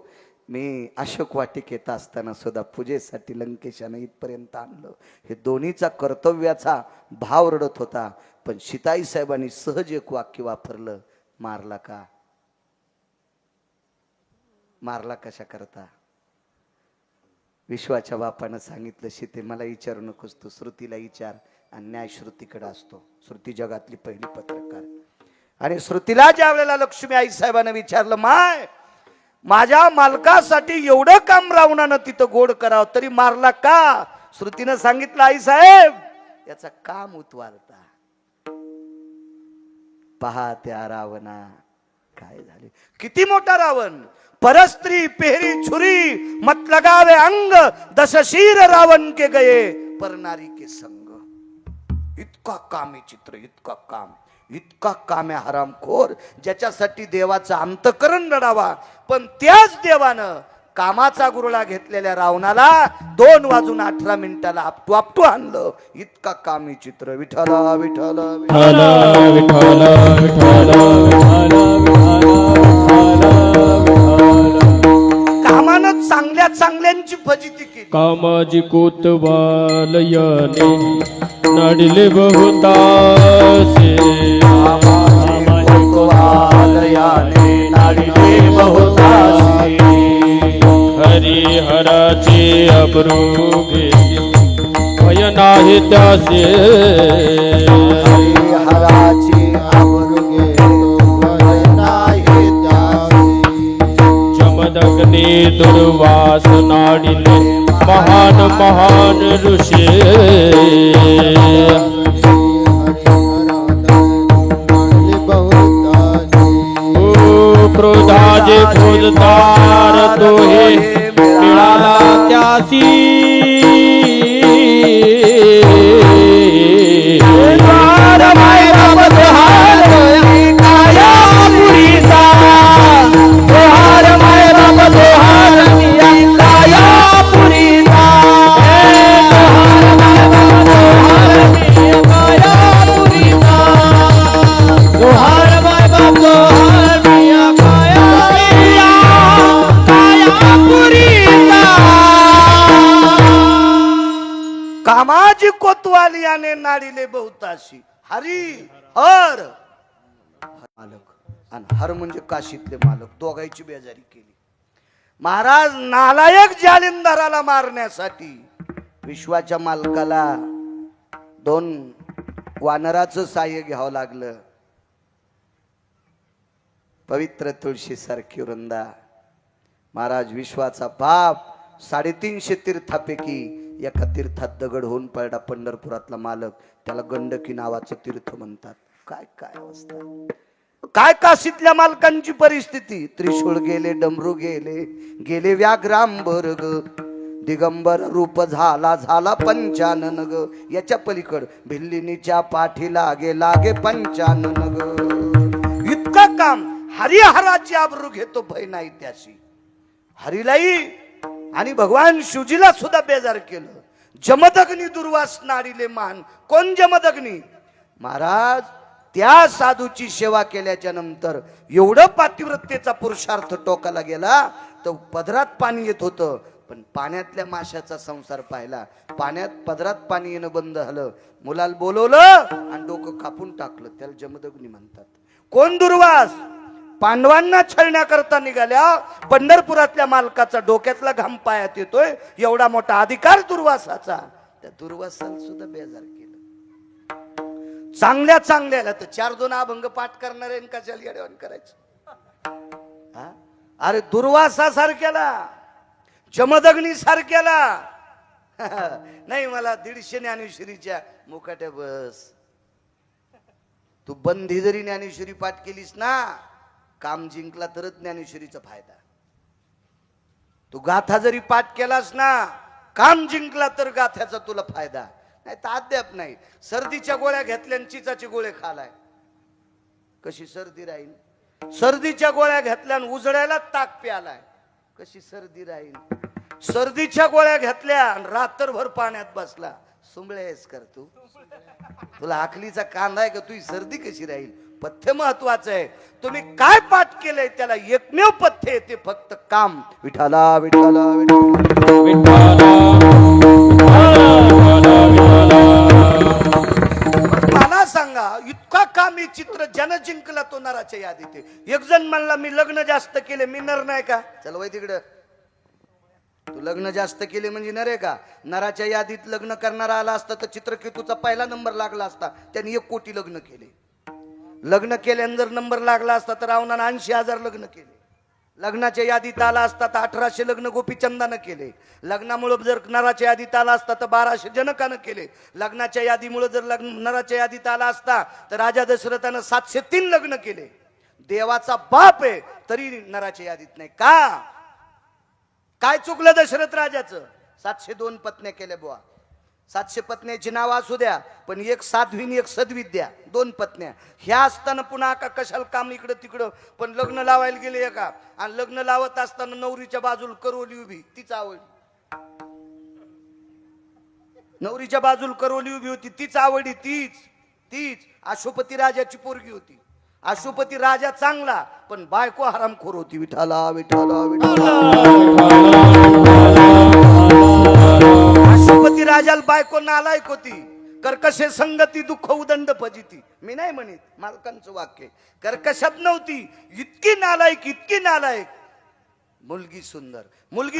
मी अशोक वाटिकेत असताना सुद्धा पूजेसाठी लंकेशानं इथपर्यंत आणलं. हे दोन्हीचा कर्तव्याचा भाव रडत होता. पण सीताई साहेबांनी सहज एक वाक्य वापरलं, मारला का? मारला कशा करता? विश्वाच्या बापानं सांगितलं, सीते मला विचारू नकोस, तू श्रुतीला विचार. आणि न्याय श्रुतीकडे असतो. श्रुती जगातली पहिली पत्रकार. आणि श्रुतीला ज्या वेळेला लक्ष्मी आई साहेबांना विचारलं, माय माझ्या मालकासाठी एवढं काम रावणानं तिथं गोड करावं तरी मारला का? श्रुतीनं सांगितलं, आई साहेब याचा काम उतवालता. पहा त्या रावणा काय झाले. किती मोठा रावण. परस्त्री पेहरी छुरी मत लगावे अंग, 10 शीर रावण के गए पर नारी के संग. इतका काम आहे चित्र, इतका काम. इतका काम्या हरामखोर ज्याच्यासाठी देवाचं अंतकरण रडावा, पण त्याच देवानं कामाचा गुरुळा घेतलेल्या रावणाला 2:18 आपटू आपटू आणलं. इतका कामी चित्र. विठ्ठला विठ्ठल विठ्ठल विठ्ठल विठ्ठल कामानं चांगल्या चांगल्यांची फजिती केली. कामाजी कोतवालयाने नाडिले बहुतासे कोतवालयाने नाडिले बहुतासे. हरिहराचे अब्रू घेसी भय नाही त्यासे हराची आबरू घेतो भय नाही त्यासी. जमदग्नी दुर्वास नाडिले महान महान ऋषी क्रोधाचे फौजदार तो हे मिळाला त्यासी कामाजी कोतवालियाने नाडिले बहुताशी. हरी हर मालक आणि हर म्हणजे काशीतले मालक दोघांची बेजारी केली. महाराज नालायक जालिंदराला मारण्यासाठी विश्वाच्या मालकाला 2 वानराचं साह्य घ्यावं लागलं. पवित्र तुळशी सारखी वृंदा. महाराज विश्वाचा बाप 350 तीर्थापैकी एका तीर्थात दगड होऊन पडला. पंढरपुरातला मालक, त्याला गंडकी नावाचं तीर्थ म्हणतात. काय काय अवस्था, काय काशीतल्या मालकांची परिस्थिती. त्रिशूळ गेले, डमरू गेले, गेले व्याघ्रांबर ग. दिगंबर रूप झाला झाला पंचानन ग. याच्या पलीकड भिल्लिनीच्या पाठी लागे लागे पंचानन ग. इतकं काम हरिहराची आबरू घेतो भय नाही त्याशी. हरिलाई आणि भगवान शिवजीला सुद्धा बेजार केलं. जमदग्नी दुर्वास नाडिले मान. कोण जमदग्नी? महाराज त्या साधूची सेवा केल्याच्या नंतर एवढं पातिव्रत्येचा पुरुषार्थ टोकाला गेला तर पदरात पाणी येत होतं, पण पाण्यातल्या माशाचा संसार पाहिला. पाण्यात पदरात पाणी येणं बंद झालं. मुलाला बोलवलं आणि डोकं कापून टाकलं. त्याला जमदग्नी म्हणतात. कोण दुर्वास? पांडवांना छळण्याकरता निघाल्या पंढरपुरातल्या मालकाचा डोक्यातला घाम पायात येतोय. एवढा मोठा अधिकार दुर्वासाचा. त्या दुर्वासाला सुद्धा बेजार केलं. चांगल्या चांगल्याला तर 4-2 अभंग पाठ करणारे कशाला येड्यावानी करायचं. अरे दुर्वासा सारख्याला, जमदग्नी सारख्याला नाही. मला 150 ज्ञानेश्वरीच्या मुकाट्या बस. तू बंधी जरी ज्ञानेश्वरी पाठ केलीस ना, काम जिंकला तरच ज्ञानेश्वरीचा फायदा. तू गाथा जरी पाठ केलास ना, काम जिंकला तर गाथ्याचा तुला फायदा. नाही तर अद्याप नाही. सर्दीच्या गोळ्या घेतल्या आणि चिचाची गोळे खालाय, कशी सर्दी राहील? सर्दीच्या गोळ्या घेतल्या आणि उजळ्याला ताक प्यालाय, कशी सर्दी राहील? सर्दीच्या गोळ्या घेतल्या आणि रात्रभर पाण्यात बसला, सुंबळेस कर तू. तुला आखलीचा कांदा आहे का? तुझी सर्दी कशी राहील? पथ्य महत्वाचं आहे. तुम्ही काय पाठ केलंय त्याला एकमेव पथ्य आहे, ते फक्त काम. विठाला विठाला मला सांगा, इतका कामी चित्र जन जिंकला तो नराच्या यादीत. एक जण म्हणला मी लग्न जास्त केले, मी नर नाही का? चल वय तिकडं. तू लग्न जास्त केले म्हणजे नर आहे का? नराच्या यादीत लग्न करणारा आला असता तर चित्रकेतूचा पहिला नंबर लागला असता. त्यांनी 1 कोटी लग्न केले. लग्न केल्यानं जर नंबर लागला असता तर रावणानं 80,000 लग्न केले. लग्नाच्या यादीत आला असता तर 1800 लग्न गोपीचंदानं केले. लग्नामुळे जर नराच्या यादीत आला असता तर 1200 जनकानं केले. लग्नाच्या यादीमुळे जर नराच्या यादीत आला असता तर राजा दशरथानं 703 लग्न केले. देवाचा बाप आहे तरी नराच्या यादीत नाही का? काय चुकलं दशरथ राजाचं? 702 पत्न्या केल्या बुवा. 700 पत्न्याची नाव असू द्या, पण एक साध्वीन एक सद्विद्या, 2 पत्न्या ह्या असताना पुन्हा का कशाला काम इकडं तिकडं. पण लग्न लावायला गेले का, आणि लग्न लावत असताना नवरीच्या बाजूला करवली उभी, तीच आवडली. नवरीच्या बाजूला करवली उभी होती, तीच आवडली. तीच अशोपती राजाची पोरगी होती. अशोपती राजा चांगला, पण बायको हरामखोर होती. विठाला विठाला विठाला. अशोपती राजाला बायको नालायक होती. कर्कशे संगती दुःख उदंड फजिती. मी नाही म्हणत, मालकांचं वाक्य. कर्कशात नव्हती, इतकी नालायक. मुलगी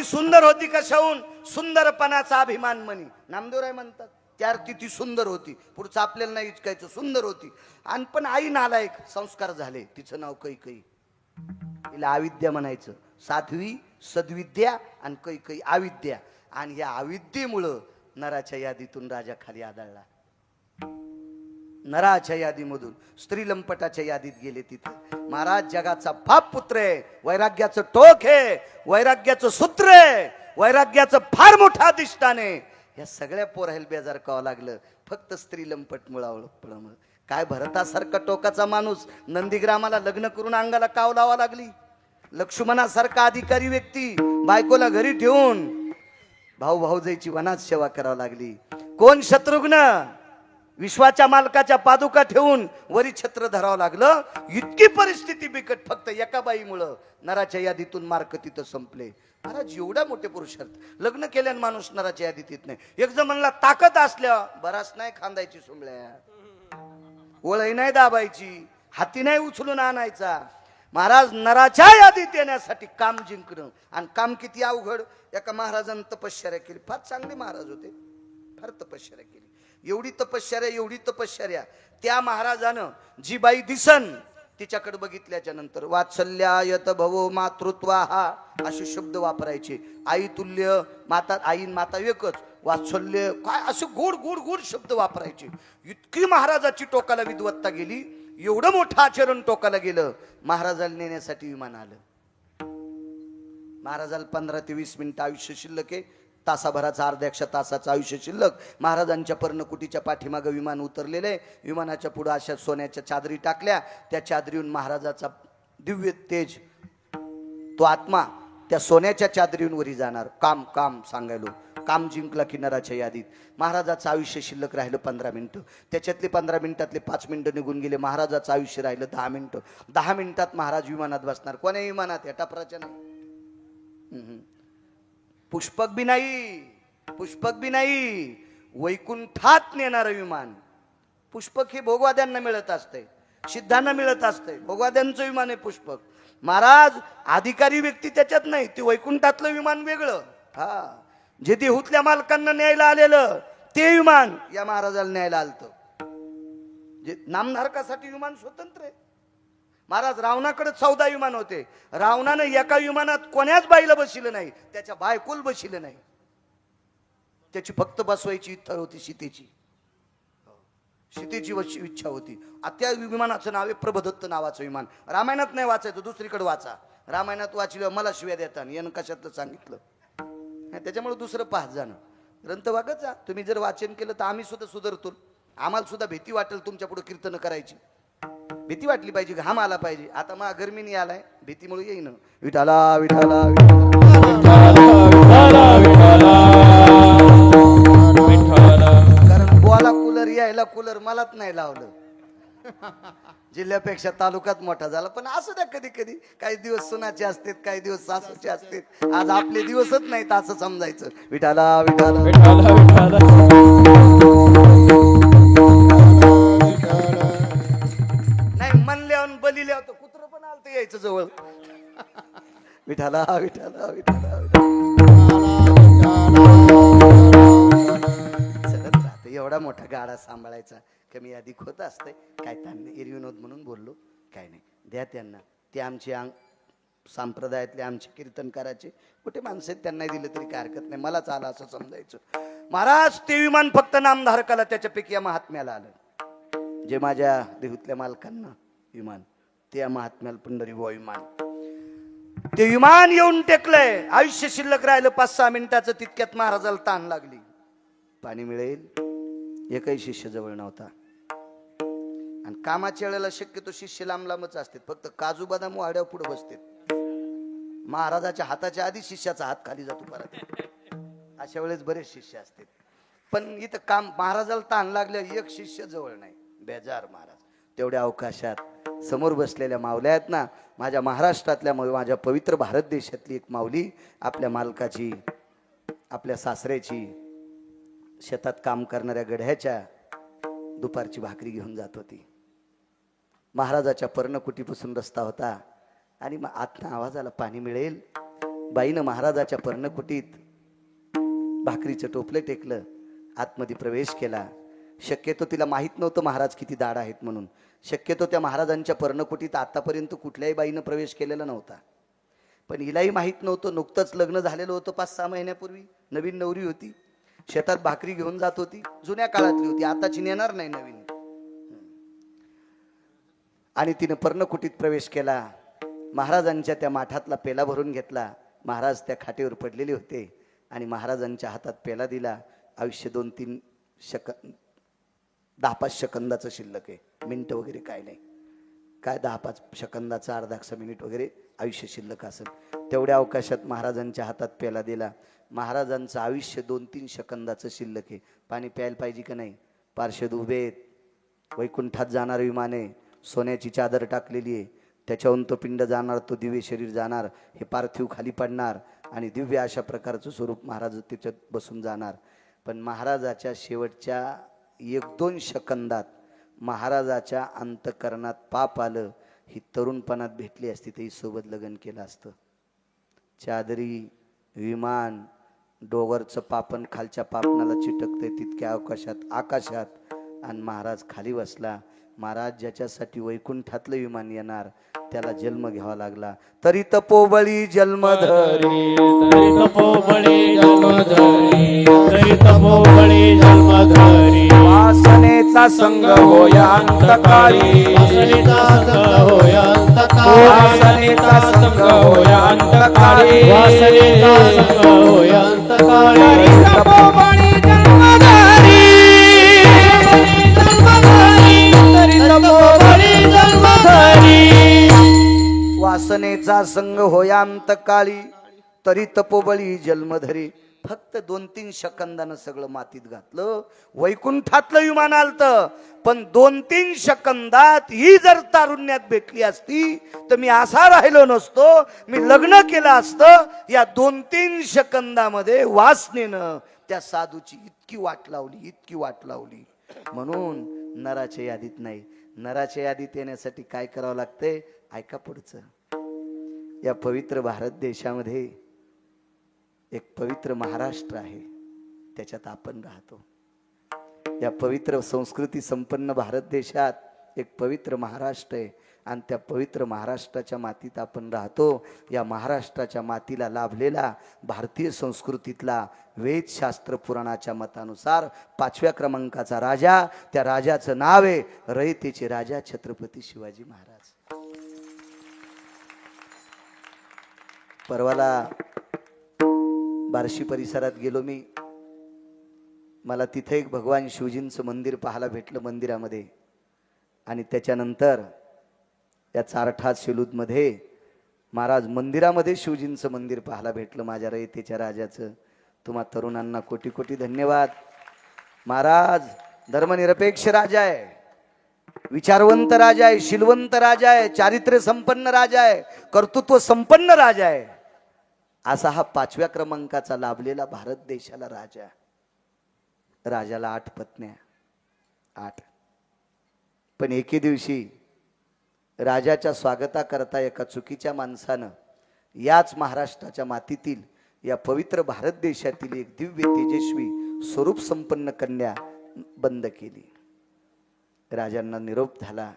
सुंदर होती. कशाहून? सुंदरपणाचा अभिमान म्हणी. नामदेवराय म्हणतात त्यार ती सुंदर होती. पुढचं आपल्याला नाही इचकायचं, सुंदर होती. आणि पण आई नालायक. संस्कार झाले. तिचं नाव कैकई. तिला अविद्या म्हणायचं. साध्वी सद्विद्या आणि कैकई अविद्या. आणि या अविद्येमुळं नराच्या यादीतून राजा खाली आदळला. नराच्या यादीमधून स्त्री लंपटाच्या यादीत गेले. तिथे महाराज जगाचा बाप पुत्र आहे. वैराग्याचं टोक आहे, वैराग्याचं सूत्र आहे, वैराग्याचं फार मोठा अधिष्ठान आहे. या सगळ्या पोरायला बेजार कावं लागलं फक्त स्त्री लंपट मुळावं. काय भरतासारखा टोकाचा माणूस नंदीग्रामाला लग्न करून अंगाला काव लावा लागली. लक्ष्मणासारखा अधिकारी व्यक्ती बायकोला घरी ठेवून भाऊजाईची वनात सेवा करावी लागली. कोण? शत्रुघ्न. विश्वाच्या मालकाच्या पादुका ठेवून वरी छत्र धरावं लागलं. इतकी परिस्थिती बिकट फक्त एका बाईमुळं. नराच्या यादीतून मार्क तिथं संपले. महाराज एवढ्या मोठे पुरुषार्थ लग्न केल्याने माणूस नराच्या यादीत येत नाही. एक जण म्हणला ताकद असल्या बराच नाही खांदायची सुमल्या, ओळही नाही दाबायची, हाती नाही उचलून आणायचा. महाराज नराच्या यादीत येण्यासाठी काम जिंकणं. आणि काम किती अवघड. एका महाराजानं तपश्चर्या केली. फार चांगले महाराज होते, फार तपश्चर्या केली. एवढी तपश्चर्या त्या महाराजानं जी बाई दिसन तिच्याकडे बघितल्याच्या नंतर वात्सल्यायत भवो मातृत्वा हा असे शब्द वापरायचे. आई तुल्य माता, आईन माता एकच. वात्सल्य काय असे गोड गोड गोड शब्द वापरायचे. इतकी महाराजाची टोकाला विद्वत्ता गेली. एवढं मोठं आचरण टोकाला गेलं. महाराजाला नेण्यासाठी विमान आलं. महाराजाला 15 ते 20 मिनिटं आयुष्य शिल्लक आहे. तासाभराचा अर्ध्या तासाचं आयुष्य शिल्लक. महाराजांच्या पर्णकुटीच्या पाठीमागं विमान उतरलेलं आहे. विमानाच्या पुढे अशा सोन्याच्या चादरी टाकल्या. त्या चादरीहून महाराजाचा दिव्य तेज, तो आत्मा त्या सोन्याच्या चादरीहून वरी जाणार. काम सांगायलो. काम जिंकला किनाराच्या यादीत. महाराजाचं आयुष्य शिल्लक राहिलं 15 मिनिटं. त्याच्यातले 15 मिनिटातले 5 मिनिटं निघून गेले. महाराजाचं आयुष्य राहिलं 10 मिनिटं. 10 मिनिटात महाराज विमानात बसणार. कोण्या विमानात? या टापराच्या नाही. पुष्पक बी नाही. वैकुंठात नेणारं विमान. पुष्पक हे भोगवाद्यांना मिळत असते, सिद्धांना मिळत असते. भोगवाद्यांचं विमान आहे पुष्पक. महाराज अधिकारी व्यक्ती त्याच्यात नाही. ते वैकुंठातलं विमान वेगळं. हा, जे देहूतल्या मालकांना न्यायला आलेलं ते विमान या महाराजाला न्यायला आलतं. जे नामधारकासाठी विमान स्वतंत्र आहे. महाराज रावणाकडे 14 विमान होते. रावणानं एका विमानात कोण्याच बाईला बसिलं नाही. त्याच्या बायकोल बसिलं नाही. त्याची फक्त बसवायची इच्छा होती सीतेची. इच्छा होती. त्या विमानाचं नाव आहे प्रभदत्त नावाचं विमान. रामायणात नाही वाचायचं, दुसरीकडे वाचा. रामायणात वाचलं मला शिव्या देतात यानं कशातलं सांगितलं. त्याच्यामुळे दुसरं पाहत जाणं. ग्रंथ वागत जा. तुम्ही जर वाचन केलं तर आम्ही सुद्धा सुधारतो. आम्हाला सुद्धा भीती वाटेल तुमच्या पुढे कीर्तन करायची. भीती वाटली पाहिजे, घाम आला पाहिजे. आता मग गरमीने आलाय, भीतीमुळे येईन. विठाला विठाला कारण बोला कूलर यायला कूलर मलाच नाही लावलं. जिल्ह्यापेक्षा तालुक्यात मोठा झाला. पण असू द्या, कधी कधी काही दिवस सुनाचे असतात, काही दिवस सासूचे असतात. आज आपले दिवसच नाहीत असं समजायचं. विठाला विठाला नाही म्हणल्यावर बली लिहावं कुत्र पण आलतं यायचं जवळ. विठाला विठाला विठाला चलत राहतं. एवढा मोठा गाडा सांभाळायचा कमी अधिक होत असतंय. काय त्यांना एरविनोद म्हणून बोललो, काय नाही. द्या त्यांना. ते आमचे संप्रदायातले आमचे कीर्तनकाराचे कुठे माणसं आहेत, त्यांना दिलं तरी काय हरकत नाही. मलाच आलं असं समजायचं. महाराज ते विमान फक्त नामधारकाला, त्याच्यापैकी या महात्म्याला आलं. जे माझ्या देहूतल्या मालकांना विमान, ते या महात्म्याला पंढरी व विमान. ते विमान येऊन टेकलंय. आयुष्य शिल्लक राहिलं 5-6 मिनिटाचं. तितक्यात महाराजाला ताण लागली. पाणी मिळेल एकही शिष्य जवळ नव्हता. आणि कामाच्या वेळेला शक्यतो शिष्य लांब लांबच असतात, फक्त काजू बदाम वाड्यावर पुढे बसतात. महाराजाच्या हाताच्या आधी शिष्याचा हात खाली जातो परत. अशा वेळेस बरेच शिष्य असतात. पण इथं काम महाराजाला ताण लागल्या एक शिष्य जवळ नाही. बेजार महाराज. तेवढ्या अवकाशात समोर बसलेल्या माऊल्या आहेत ना, माझ्या महाराष्ट्रातल्या माझ्या पवित्र भारत देशातली एक माऊली आपल्या मालकाची, आपल्या सासऱ्याची, शेतात काम करणाऱ्या गड्याच्या दुपारची भाकरी घेऊन जात होती. महाराजाच्या पर्णकुटीपासून रस्ता होता आणि मग आतनं आवाज आला पाणी मिळेल. बाईनं महाराजाच्या पर्णकुटीत भाकरीचं टोपलं टेकलं, आतमध्ये प्रवेश केला. शक्यतो तिला माहीत नव्हतं महाराज किती दाढ आहेत म्हणून. शक्यतो त्या महाराजांच्या पर्णकुटीत आतापर्यंत कुठल्याही बाईनं प्रवेश केलेला नव्हता. पण हिलाही माहीत नव्हतं, नुकतंच लग्न झालेलं होतं 5-6 महिन्यापूर्वी. नवीन नवरी होती, शेतात भाकरी घेऊन जात होती. जुन्या काळातली होती, आताची नेणार नाही नवीन. आणि तिनं पर्णकुटीत प्रवेश केला. महाराजांच्या त्या माठातला पेला भरून घेतला. महाराज त्या खाटेवर पडलेले होते आणि महाराजांच्या हातात पेला दिला. आयुष्य 2-3 10-5 सेकंदाचं शिल्लक आहे, मिनिट वगैरे काय नाही. काय 10-5 सेकंदाचं, अर्धा मिनिट वगैरे आयुष्य शिल्लक असेल. तेवढ्या अवकाशात महाराजांच्या हातात पेला दिला. महाराजांचं आयुष्य 2-3 सेकंदाचं शिल्लक आहे. पाणी प्यायला पाहिजे का नाही? पार्षद उभे आहेत. वैकुंठात जाणार विमान आहे, सोन्याची चादर टाकलेली आहे, त्याच्याहून तो पिंड जाणार, तो दिव्य शरीर जाणार, हे पार्थिव खाली पडणार आणि दिव्य अशा प्रकारचं स्वरूप महाराज त्याच्यात बसून जाणार. पण महाराजाच्या शेवटच्या 1-2 सेकंदात महाराजाच्या अंतकरणात पाप आलं. ही तरुणपणात भेटली असती तर ही सोबत लग्न केलं असतं. चादरी, विमान, डोगरचं पापण खालच्या पापणाला चिटकते तितक्या अवकाशात आकाशात, आणि महाराज खाली बसला. महाराज ज्याच्यासाठी वैकुंठातलं विमान येणार त्याला जन्म घ्यावा लागला. तरी तपोबळी जन्मधरी, तरी तपोबळी जन्मधरी, तरी तपोबळी जन्मधरी. वासनेचा संग होया अंतकाळी, वासनेचा संग होय अंतकाळी, वासनेचा संग होया अंतकाळी, वासनेचा संग होय अंतकाळी. तपोबळी जन्मधरी, तरी तपोबळी जन्मधरी. वासनेचा संग होया अंतकाळी, तरी तपोबळी जन्मधरी. फक्त 2-3 सेकंदानं सगळं मातीत घातलं. वैकुंठातलं विमान आलतं, पण 2-3 सेकंदात ही जर तारुण्यात भेटली असती तर मी असा राहिलो नसतो, मी लग्न केलं असतं. या 2-3 सेकंदामध्ये वासनेनं त्या साधूची इतकी वाट लावली, इतकी वाट लावली. म्हणून नराच्या यादीत नाही. नराच्या यादीत येण्यासाठी काय करावं लागतंय? ऐका पुढचं. या पवित्र भारत देशामध्ये एक पवित्र महाराष्ट्र आहे, त्याच्यात आपण राहतो. या पवित्र संस्कृती संपन्न भारत देशात एक पवित्र महाराष्ट्र आहे आणि त्या पवित्र महाराष्ट्राच्या मातीत आपण राहतो. या महाराष्ट्राच्या मातीला लाभलेला भारतीय संस्कृतीतला वेदशास्त्र पुराणाच्या मतानुसार 5व्या क्रमांकाचा राजा, त्या राजाचं नाव आहे रयतेचे राजा छत्रपती शिवाजी महाराज. परवाला बार्शी परिसरात गेलो मी. मला तिथे एक भगवान शिवजींचं मंदिर पाहायला भेटलं मंदिरामध्ये. आणि त्याच्यानंतर या चारठा सेलूदमध्ये महाराज मंदिरामध्ये शिवजींचं मंदिर पाहायला भेटलं माझ्या रयतेच्या राजाचं. तुम्हा तरुणांना कोटी कोटी धन्यवाद. महाराज धर्मनिरपेक्ष राजा आहे, विचारवंत राजा आहे, शीलवंत राजा आहे, चारित्र्य संपन्न राजा आहे, कर्तृत्व संपन्न राजा आहे. असा हा 5व्या क्रमांकाचा लाभलेला भारत देशाला राजा. राजाला 8 पत्न्या, 8. पण एके दिवशी राजाच्या स्वागताकरता एका चुकीच्या माणसानं याच महाराष्ट्राच्या मातीतील या पवित्र भारत देशातील एक दिव्य तेजस्वी स्वरूप संपन्न कन्या बंद केली. राजांना निरोप झाला.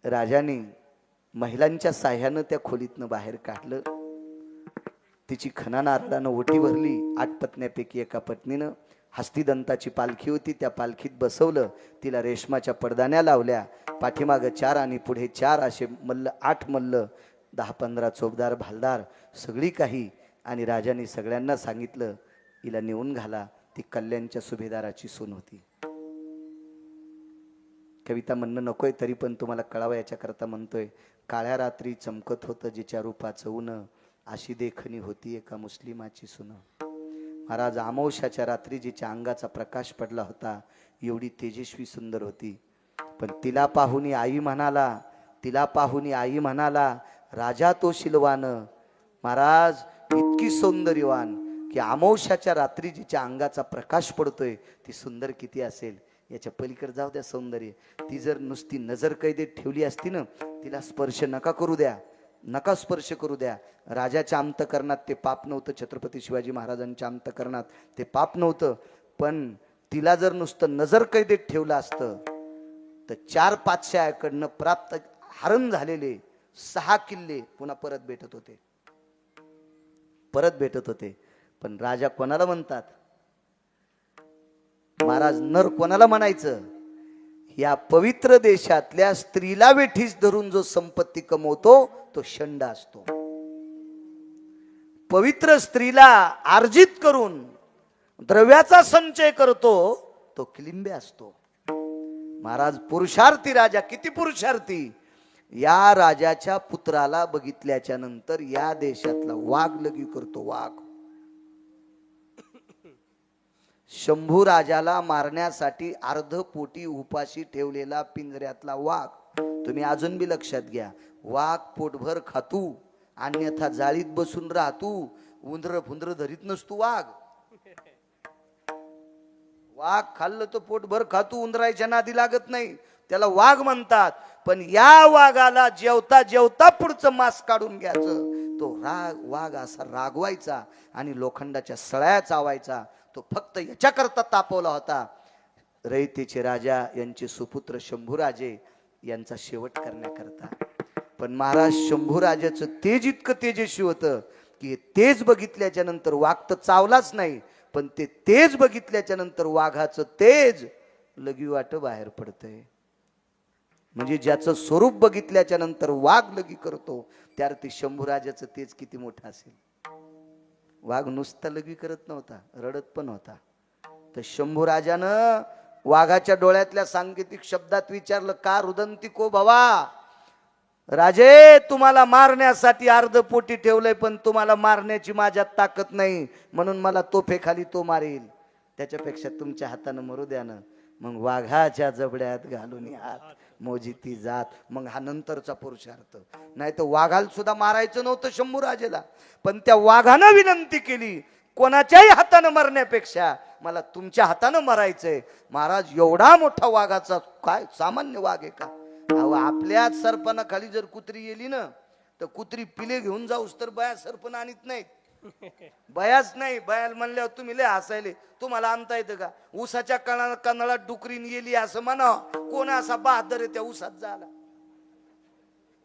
राजाने महिलांच्या साह्यानं त्या खोलीतनं बाहेर काढलं. तिची खणा नारळानं ओटी भरली. 8 पत्न्यापैकी एका पत्नीनं हस्तिदंताची पालखी होती, त्या पालखीत बसवलं. तिला रेशमाच्या पडदाण्या लावल्या. पाठीमागं 4 आणि पुढे 4 असे मल्ल, 8 मल्ल, 10-15 चोपदार भालदार, सगळी काही. आणि राजाने सगळ्यांना सांगितलं हिला नेऊन घाला. ती कल्याणच्या सुभेदाराची सून होती. कविता म्हणणं नकोय, तरी पण तुम्हाला कळावं याच्याकरता म्हणतोय. काळ्या रात्री चमकत होतं जिच्या रूपाचं ऊन, अशी देखणी होती एका मुस्लिमाची सुन. महाराज, अमावस्याच्या रात्री जिच्या अंगाचा प्रकाश पडला होता, एवढी तेजस्वी सुंदर होती. पण तिला पाहुनी आई म्हणाला, राजा तो शिलवान. महाराज, इतकी सौंदर्यवान की अमावस्याच्या रात्री जिच्या अंगाचा प्रकाश पडतोय ती सुंदर किती असेल. याच्या पलीकडे जाऊ द्या सौंदर्य. ती जर नुसती नजर कैदेत ठेवली असती ना, तिला स्पर्श नका स्पर्श करू द्या. राजाच्या अंतकरणात ते पाप नव्हतं, छत्रपती शिवाजी महाराजांच्या अंतकरणात ते पाप नव्हतं. पण तिला जर नुसतं नजर कैदेत ठेवलं असतं तर 4 पातशाह्याकडनं प्राप्त हरण झालेले 6 किल्ले पुन्हा परत भेटत होते. पण राजा कोणाला म्हणतात महाराज, नर कोणाला म्हणायचं? या पवित्र देशातल्या स्त्रीला वेठीस धरून जो संपत्ती कमवतो तो षंड असतो. पवित्र स्त्रीला अर्जित करून द्रव्याचा संचय करतो तो किलिंबे असतो. महाराज, पुरुषार्थी राजा, किती पुरुषार्थी. या राजाच्या पुत्राला बघितल्याच्या नंतर या देशातला वाघ लगी करतो. वाघ शंभू राजाला मारण्यासाठी अर्धपोटी उपाशी ठेवलेला पिंजऱ्यातला वाघ. तुम्ही अजून बी लक्षात घ्या. वाघ पोटभर खातू, अन्यथा जाळीत बसून राहतू, उंदर फुंदर धरीत नसतो वाघ. वाघ खाल्लं तर पोटभर खातू, उंदराच्या नादी लागत नाही, त्याला वाघ म्हणतात. पण या वाघाला जेवता जेवता पुढचं मांस काढून घ्यायचं. तो वाघ असा रागवायचा आणि लोखंडाच्या सळ्या चावायचा. तो फक्त याच्याकरता तापवला होता, रयतेचे राजा यांचे सुपुत्र शंभूराजे यांचा शेवट करण्याकरता. पण महाराज, शंभूराजाचं तेज इतकं तेजस्वी होतं की तेज बघितल्याच्या नंतर वाघ तर चावलाच नाही, पण ते तेज बघितल्याच्या नंतर वाघाचं तेज लगी वाट बाहेर पडतंय. म्हणजे ज्याचं स्वरूप बघितल्याच्या नंतर वाघ लगी करतो, त्यावरती शंभूराजाचं तेज किती मोठं असेल. वाघ नुसता लगी करत नव्हता, रडत पण होता. तर शंभूराजानं वाघाच्या डोळ्यातल्या सांकेतिक शब्दात विचारलं, का रुदंती को भवा? राजे, तुम्हाला मारण्यासाठी अर्धपोटी ठेवलंय, पण तुम्हाला मारण्याची माझ्यात ताकद नाही, म्हणून मला तोफेखाली तो मारेल. त्याच्यापेक्षा तुमच्या हातानं मरू द्या ना. मग वाघाच्या जबड्यात घालून हात मोजी ती जात. मग हा नंतरचा पुरुषार्थ. नाही तर वाघाला सुद्धा मारायचं नव्हतं शंभूराजेला, पण त्या वाघानं विनंती केली, कोणाच्याही हातानं मरण्यापेक्षा मला तुमच्या हातानं मरायचंय. महाराज, एवढा मोठा वाघाचा काय सामान्य वाघ आहे का? अहो, आपल्याच सरपणाखाली जर कुत्री गेली ना, तर कुत्री पिले घेऊन जाऊस तर बया सरपण आणत नाहीत. बयाच नाही. बयाल म्हणल्यावर तुम्ही लय हसायले. तुम्हाला आणता येतं का? ऊसाच्या कणाला डुकरीन गेली असं म्हणा. कोण असा बहादर आहे त्या ऊसात झाला?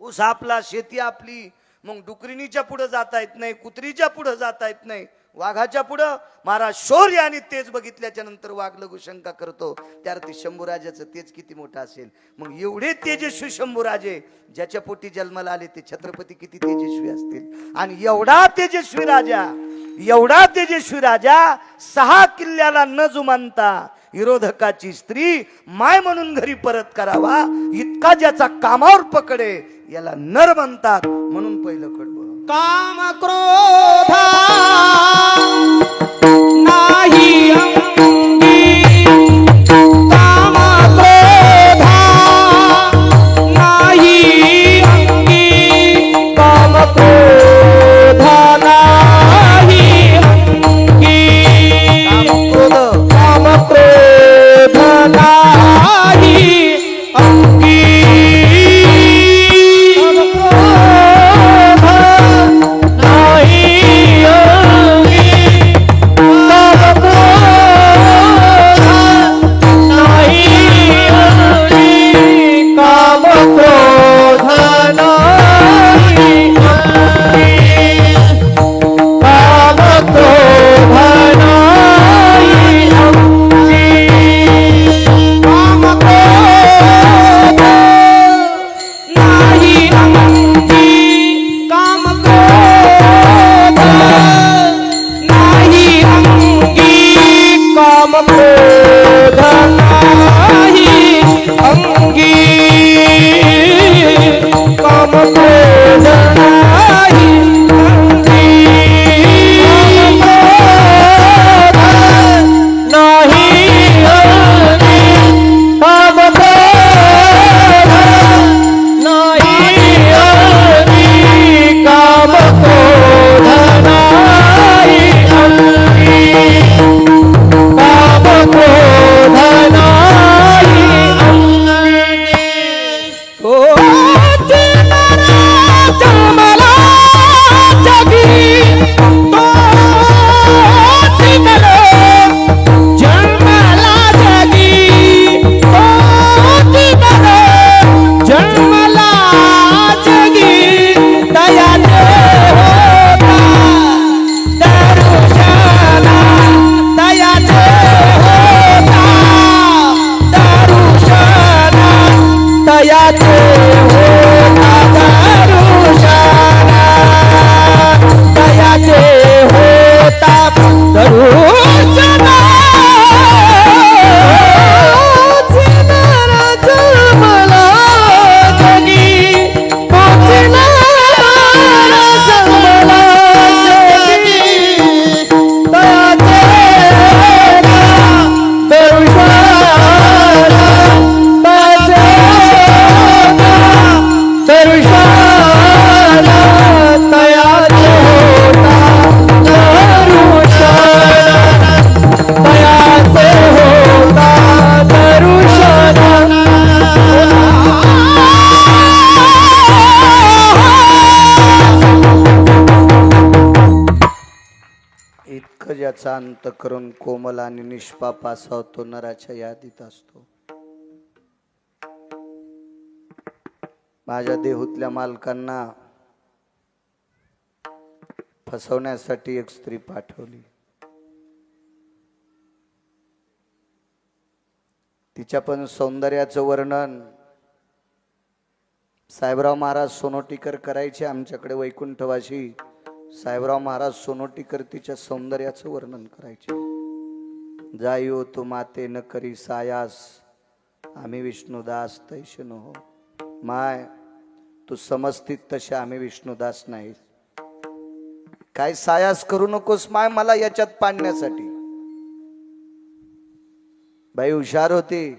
ऊस आपला, शेती आपली. मग डुकरीनीच्या पुढे जाता येत नाही, कुत्रीच्या पुढे जाता येत नाही, वाघाच्या पुढं. महाराज, शौर्य आणि तेज बघितल्याच्या नंतर वाघ लघु शंका करतो. त्यावरती शंभूराजाचं तेज किती मोठं असेल. मग एवढे तेजस्वी शंभूराजे, ज्याच्या पोटी जन्माला आले ते छत्रपती किती तेजस्वी असतील. आणि एवढा तेजस्वी राजा 6 किल्ल्याला न जुमानता विरोधकाची स्त्री माय म्हणून घरी परत करावा, इतका ज्याचा कामावर पकडे याला नर म्हणतात. म्हणून पहिलं कडवं काम क्रोधा नाही अंगी, काम क्रोधा नाही अंगी, काम क्रोधा नाही अंगी, काम क्रोध नाही अंगी, नाही अंगी, तयाचे होता दरुशन तयाचे होता दरुशन जन्मला जगी पोचला जन्मला जगी तयाचे दरुशन इतकं ज्याचा अंतःकरण कोमल आणि निष्पाप असावा तो नराच्या यादीत असतो. माझ्या देहूतल्या मालकांना फसवण्यासाठी एक स्त्री पाठवली. तिच्या पण सौंदर्याचं वर्णन साहेबराव महाराज सोनोटीकर करायचे. आमच्याकडे वैकुंठवासी साहेबराव महाराज सोनोटीकर तिच्या सौंदर्याचं वर्णन करायचे. जायो तू माते न करी सायास आम्ही विष्णुदास तैशन हो. माय तू समजतीत तसे आम्ही विष्णुदास नाही. काय सायास करू नकोस माय मला याच्यात पाडण्यासाठी. बाई हुशार होती.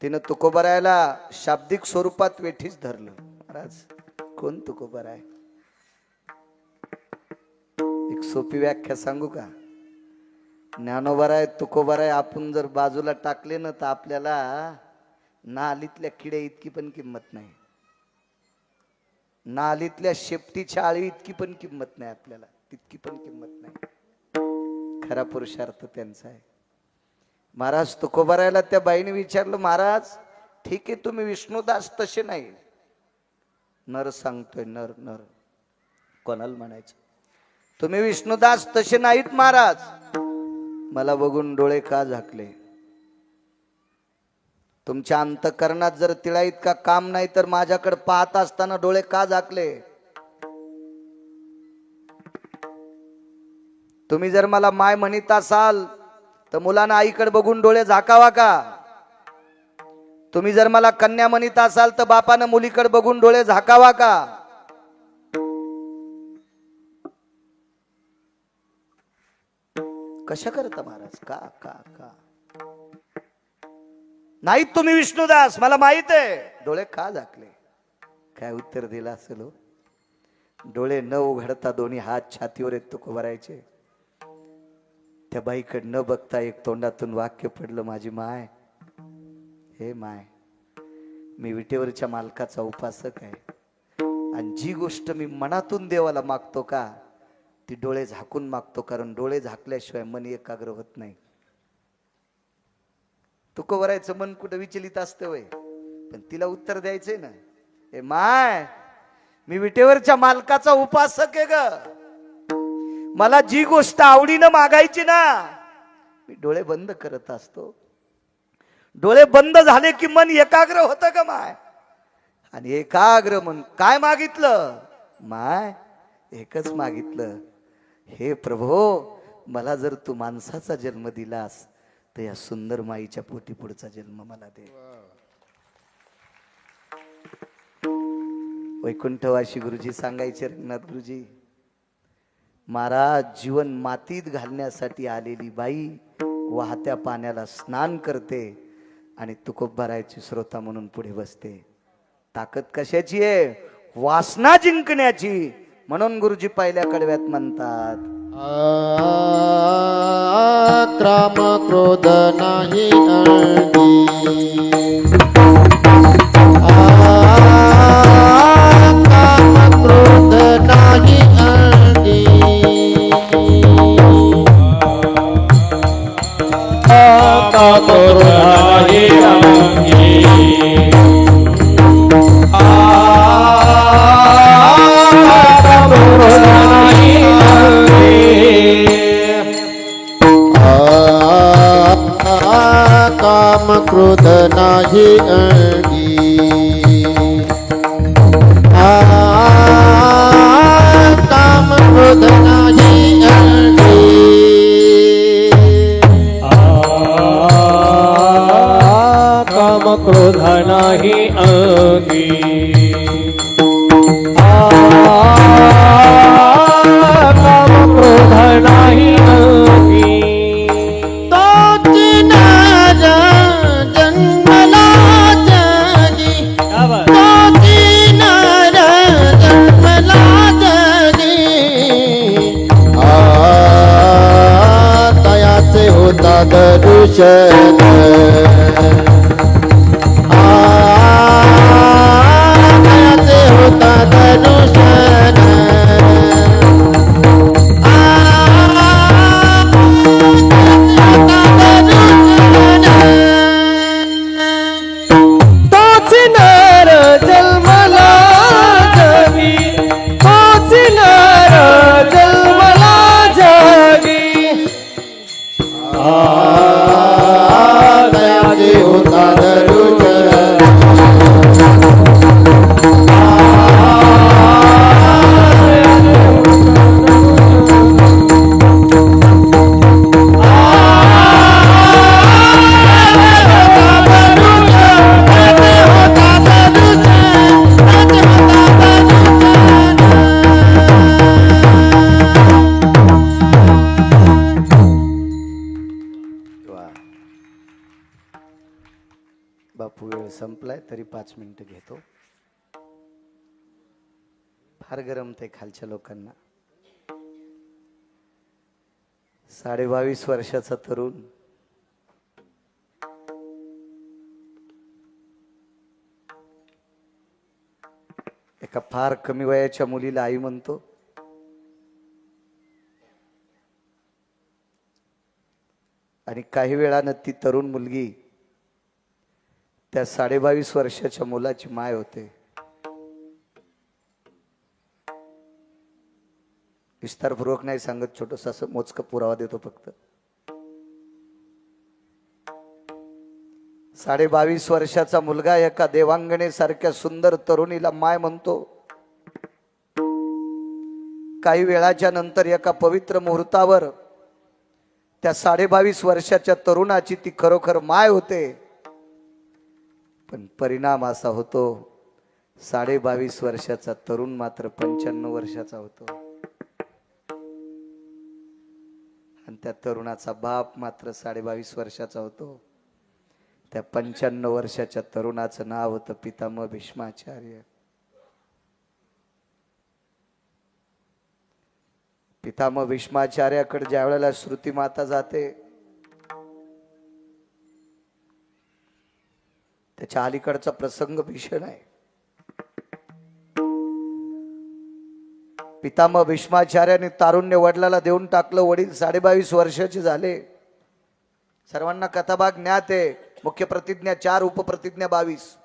तिनं तुकोबरायला शाब्दिक स्वरूपात वेठीच धरलं. महाराज कोण तुकोबराय? एक सोपी व्याख्या सांगू का? ज्ञानोबराय तुकोबराय आपण जर बाजूला टाकले ना तर आपल्याला नालीतल्या किड्या इतकी पण किंमत नाही. नालीतल्या शेपटीच्या आळी इतकी पण किंमत नाही आपल्याला. तितकी पण किंमत नाही. खरा पुरुषार्थ त्यांचा आहे. महाराज तुकोबरायला त्या बाईने विचारलं, महाराज ठीक आहे तुम्ही विष्णुदास तसे नाही. नर सांगतोय नर नर कोणाला म्हणायचं? तुम्ही विष्णुदास तसे नाहीत महाराज. मला बघून डोळे का झाकले? तुमच्या अंतःकरणात जर तिळा इतका काम नाही तर माझ्याकडे पाहत असताना डोळे का झाकले? तुम्ही जर मला माय म्हणत असाल तर मुलांना आईकडे बघून डोळे झाकावा का? तुम्ही जर मला कन्या म्हणत असाल तर बापानं मुलीकडे बघून डोळे झाकावा का? कशा करता महाराज? का का का नाही तुम्ही विष्णुदास मला माहित आहे. डोळे का झाकले? काय उत्तर दिलं असेल हो? डोळे न उघडता दोन्ही हात छातीवर येत तुकोबरायचे. त्या बाईकडे न बघता एक तोंडातून वाक्य पडलं, माझी माय, हे माय, मी विटेवरच्या मालकाचा उपासक आहे आणि जी गोष्ट मी मनातून देवाला मागतो का ती डोळे झाकून मागतो, कारण डोळे झाकल्याशिवाय मन एकाग्र होत नाही. तुकोबरायचं मन कुठं विचलित असतं वय, पण तिला उत्तर द्यायचंय ना, ए माय, मी विटेवरच्या मालकाचा उपासक आहे ग. मला जी गोष्ट आवडीनं मागायची ना मी डोळे बंद करत असतो. डोळे बंद झाले की मन एकाग्र होतं का माय? आणि एकाग्र मन काय मागितलं? माय एकच मागितलं, हे प्रभो, मला जर तू माणसाचा जन्म दिलास तर या सुंदर माईच्या पोटी पुढचा जन्म मला दे. वैकुंठवासी गुरुजी सांगायचे, रंगनाथ गुरुजी, महाराज जीवन मातीत घालण्यासाठी आलेली बाई वाहत्या पाण्याला स्नान करते आणि तुकोबरायची श्रोता म्हणून पुढे बसते. ताकद कशाची आहे? वासना जिंकण्याची. म्हणून गुरुजी पहिल्या कडव्यात म्हणतात, क्राम क्रोध नाही अंगी, काम क्रोध नाही अंगी, काम क्रोध नाही अंगी, काम क्रोध नाही अंगी, क्रोध नाही अंगी काम क्रोध नाही अंगी तोच नर जन्मला जगी तोच नर जन्मला जगी तयाचे होता दर्शन तयाचे होता दर्शन तोच नर जन्मला जगी तोच नर जन्मला जगी तयाचे होता दर्शन बापू वेळ संपलाय तरी 5 मिनिटं घेतो. फार गरम ते खालच्या लोकांना. 22.5 वर्षाचा तरुण एका फार कमी वयाच्या मुलीला आई म्हणतो. आणि काही वेळानं ती तरुण मुलगी त्या 22.5 वर्षाच्या मुलाची माय होते. विस्तारपूर्वक नाही सांगत, छोटस असं मोजकं पुरावा देतो फक्त. 22.5 वर्षाचा मुलगा एका देवांगणे सारख्या सुंदर तरुणीला माय म्हणतो. काही वेळाच्या नंतर एका पवित्र मुहूर्तावर त्या 22.5 वर्षाच्या तरुणाची ती खरोखर माय होते. पण परिणाम असा होतो 22.5 वर्षाचा तरुण मात्र 95 वर्षाचा होतो. आणि त्या तरुणाचा बाप मात्र 22.5 वर्षाचा होतो. त्या 95 वर्षाच्या तरुणाचं नाव होतं पितामह भीष्माचार्य. पितामह भीष्माचार्याकडे ज्या वेळेला श्रुती माता जाते त्याच्या अलीकडचा प्रसंग भीषण आहे. पितामह भीष्माचार्याने तारुण्य वडिलाला देऊन टाकलं. वडील 22.5 वर्षाचे झाले. सर्वांना कथाभाग ज्ञात आहे. मुख्य प्रतिज्ञा 4, उपप्रतिज्ञा 22.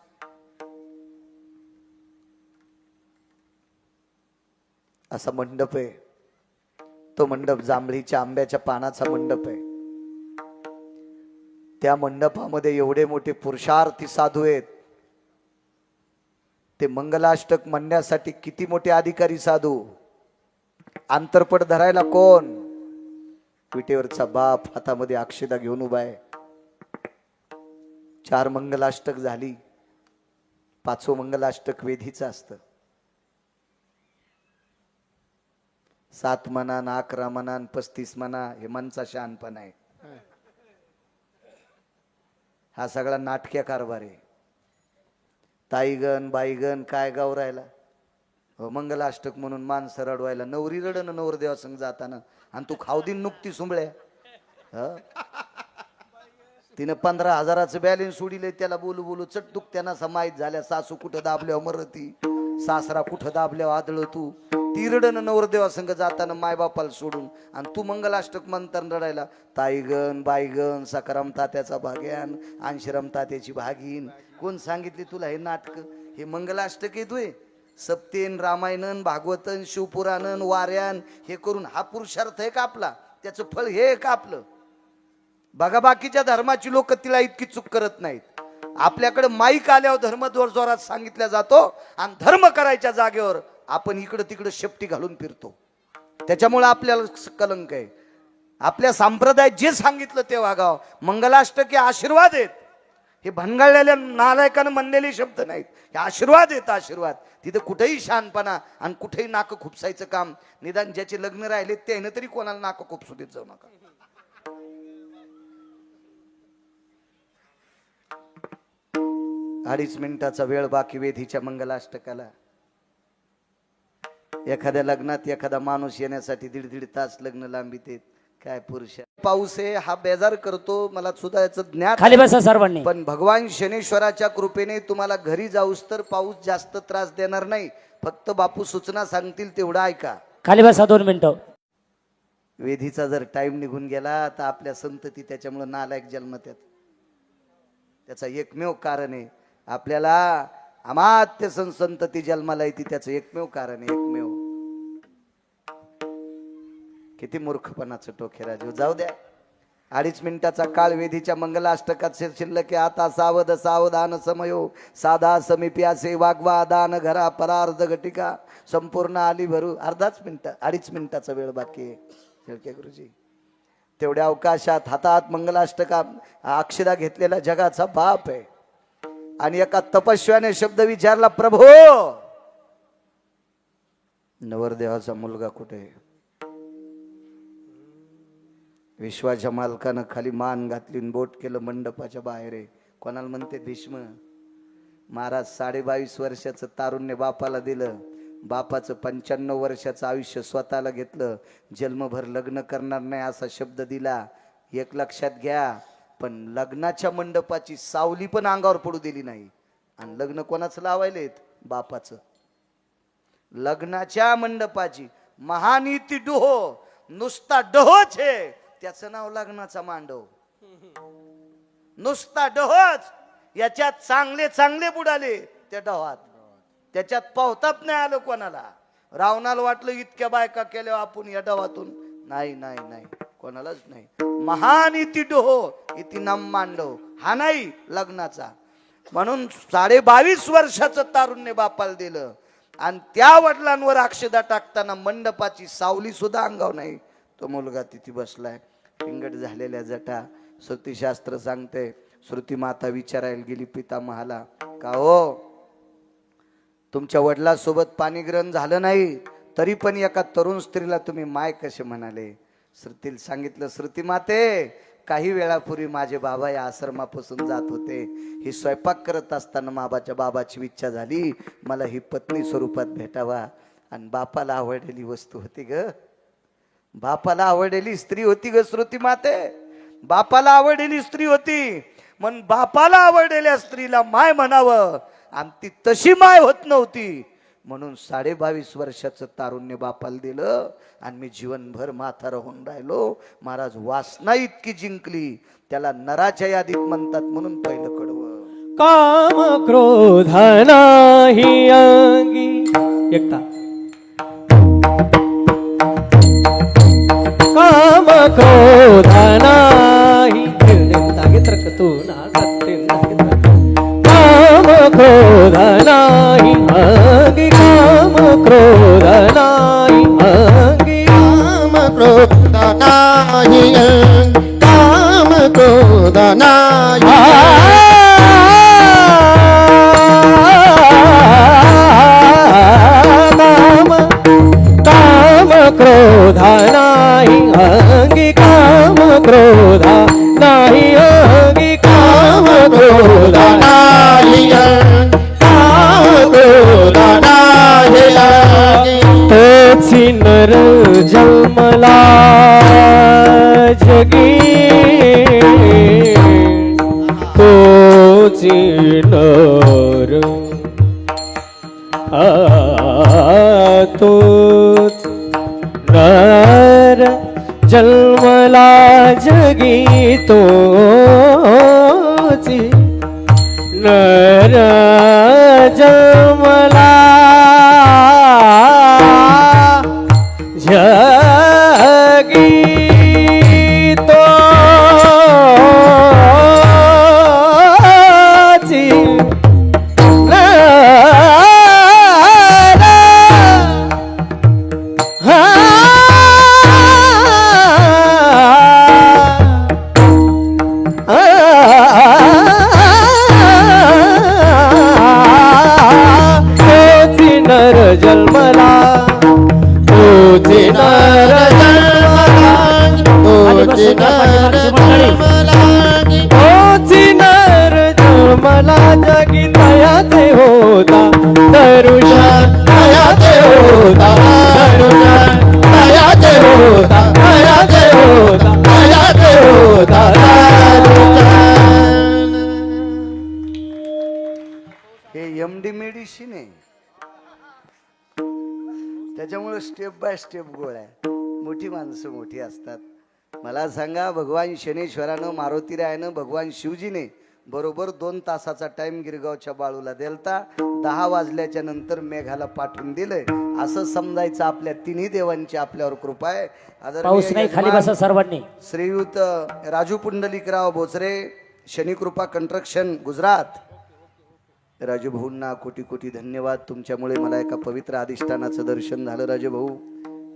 असा मंडप आहे. तो मंडप जांभळीच्या आंब्याच्या पानाचा मंडप आहे. त्या मंडपामध्ये एवढे मोठे पुरुषार्थी साधू आहेत. ते मंगलाष्टक म्हणण्यासाठी किती मोठे अधिकारी साधू. आंतरपट धरायला कोण? विटेवरचा बाप हातामध्ये अक्षदा घेऊन उभा आहे. 4 मंगलाष्टक झाली. 5वं मंगलाष्टक वेधीचं असतं. 7 म्हणा, 11 म्हणा, 35 म्हणा, हे मनचा शहाणपणा आहे. हा सगळा नाटक्या कारभार आहे. ताईगण बाईगण काय गाव राहिला. मंगलाष्टक म्हणून माणसं रडवायला. नवरी रडन नवरदेवा संग जाताना. आणि तू खावदीन नुकती सुंबळ्या. तिनं 15,000चं बॅलेन्स सोडिले. त्याला बोलू बोलू चटूक त्यांना समाहित झाल्या. सासू कुठं दाबल्यावर मरती, सासरा कुठं दाबल्यावर आदळ. तू ती रडन नवरदेवा संग जाताना मायबापाला सोडून. आणि तू मंगलाष्टक म्हणताना रडायला. ताईगण बाईगण सकाराम तात्याचा भाग्यान अंशराम तात्याची भागीन. कोण सांगितले तुला हे नाटक? हे मंगलाष्टक येतोय. सप्तेन रामायणन भागवतन शिवपुराणन वाऱ्यान हे करून हा पुरुषार्थ आहे का आपला? त्याचं फळ हे आहे का आपलं? बघा बाकीच्या धर्माची लोक तिला इतकी चूक करत नाहीत. आपल्याकडे माईक आल्यावर धर्म जोरात सांगितला जातो आणि धर्म करायच्या जागेवर आपण इकडं तिकडं शेपटी घालून फिरतो. त्याच्यामुळे आपल्याला कलंक आहे. आपल्या संप्रदायात जे सांगितलं ते वागावं. मंगलाष्टक हे आशीर्वाद आहेत. हे भनगळलेल्या नालायकानं म्हणलेले शब्द नाहीत, हे आशीर्वाद येत आशीर्वाद. तिथं कुठेही शहाणपणा आणि कुठेही नाक खुपसायचं काम, निदान ज्याचे लग्न राहिले त्यानं तरी कोणाला नाक खुपसू देत जाऊ नका. अडीच मिनिटाचा वेळ बाकी वेधीच्या मंगलाष्टकाला. एखाद्या लग्नात एखादा माणूस येण्यासाठी दीड दीड तास लग्न लांबीत येत. काय पुरुष पाऊस आहे हा बेजार करतो, मला सुद्धा याचं ज्ञान. खाली बसा सर्वांनी. पण भगवान शनेश्वराच्या कृपेने तुम्हाला घरी जाऊस तर पाऊस जास्त त्रास देणार नाही. फक्त बापू सूचना सांगतील तेवढं ऐका. खाली बसा 2 मिनिटं. वेधीचा जर टाइम निघून गेला तर आपल्या संतती त्याच्यामुळे नालायक जन्मत येतात. त्याचा एकमेव कारण आहे आपल्याला अमात्य संतती जन्माला येते, त्याचं एकमेव कारण आहे, एकमेव. किती मूर्खपणाचं टोके राजू. जाऊ द्या. 2.5 मिनिटाचा काळ वेधीच्या मंगलाष्टकात शिल्लक. आता सावध सावधान समयो साधा समीप्यासे वागवा दान घरा परार्ध घटिका संपूर्ण आली भरू. 2.5 मिनिटाचा वेळ बाकी आहे. शेळके गुरुजी तेवढ्या अवकाशात हातात मंगलाष्टका अक्षरा घेतलेला जगाचा बाप आहे आणि एका तपस्व्याने शब्द विचारला, प्रभो नवरदेवाचा मुलगा कुठे? विश्वाच्या मालकानं खाली मान घातली, बोट केलं मंडपाच्या बाहेर आहे. कोणाला म्हणते भीष्म महाराज. 22.5 वर्षाचं तारुण्य बापाला दिलं. बापाचं 95 वर्षाचं आयुष्य स्वतःला घेतलं. जन्मभर लग्न करणार नाही असा शब्द दिला. एक लक्षात घ्या, पण लग्नाच्या मंडपाची सावली पण अंगावर पडू दिली नाही. आणि लग्न कोणाचं लावायलेत? बापाचं. लग्नाच्या मंडपाची महानीती डोहो, नुसता डोहोच आहे, त्याचं नाव लग्नाचा मांडव. नुसता डोहोच, याच्यात चांगले चांगले बुडाले त्या डोहात, त्याच्यात पावताप नाही आलं कोणाला. रावणाला वाटलं इतक्या बायका केल्या आपण या डवातून. नाही नाही नाही, कोणालाच नाही. महानीती डोहो इति नाम मांडव, हा नाही लग्नाचा. म्हणून 22.5 वर्षाचं तारुण्य बापाला दिलं आणि त्या वडिलांवर अक्षदा टाकताना मंडपाची सावली सुद्धा अंगावर नाही. तो मुलगा तिथे बसलाय, पिंगट झालेल्या जटा. श्रुतीशास्त्र सांगते, श्रुती माता विचारायला गेली पितामहाला, का हो तुमच्या वडिलांसोबत पाणीग्रहण झालं नाही तरी पण एका तरुण स्त्रीला तुम्ही माय कसे म्हणाले? श्रुतीला सांगितलं, श्रुती माते काही वेळापूर्वी माझे बाबा या आश्रमापासून जात होते. ही स्वयंपाक करत असताना बाबाची इच्छा झाली मला ही पत्नी स्वरूपात भेटावा. आणि बापाला आवडलेली वस्तू होती ग, बापाला आवडलेली स्त्री होती ग श्रुती माते. बापाला आवडलेली स्त्री होती म्हणून बापाला आवडलेल्या स्त्रीला माय म्हणावं आणि ती तशी माय होत नव्हती. म्हणून 22.5 वर्षाचं तारुण्य बापाला दिलं आणि मी जीवनभर म्हातारा होऊन राहिलो. महाराज वासना इतकी जिंकली त्याला नराच्या यादीत म्हणतात म्हणून पहिलं कडवं. काम क्रोध नाही अंगी एकटा, काम क्रोध नाही काम क्रोध नाही अंगी, काम क्रोध नाही अंगी, काम क्रोध नाही काम क्रोध नाही काम क्रोध नाही अंगी, काम क्रोध नाही अंगी, काम क्रोध नाही काम क्रोध नाही तोची नर जन्मला जगी, तोची नर तोच नर जन्मला जगी, तोची नर जन्मला जगी, तोची तोंडी मेडिसिन आहे, त्याच्यामुळे स्टेप बाय स्टेप गोळ्या. मोठी माणसं मोठी असतात. मला सांगा, भगवान शनेश्वरानं, मारुतीरायानं, भगवान शिवजीने बरोबर 2 तासाचा टाइम गिरगावच्या बाळूला दिलता. 10 वाजल्याच्या नंतर मेघाला पाठवून दिलंय. असं समजायचं आपल्या तिन्ही देवांची आपल्यावर कृपा आहे. आदरणीय पाऊस नाही, खाली बसा सर्वांनी. श्रीयुत राजू पुंडलिकराव बोचरे, शनिकृपा कंस्ट्रक्शन, गुजरात. राजू भाऊंना कोटी कोटी धन्यवाद. तुमच्यामुळे मला एका पवित्र अधिष्ठानाचं दर्शन झालं. राजू भाऊ,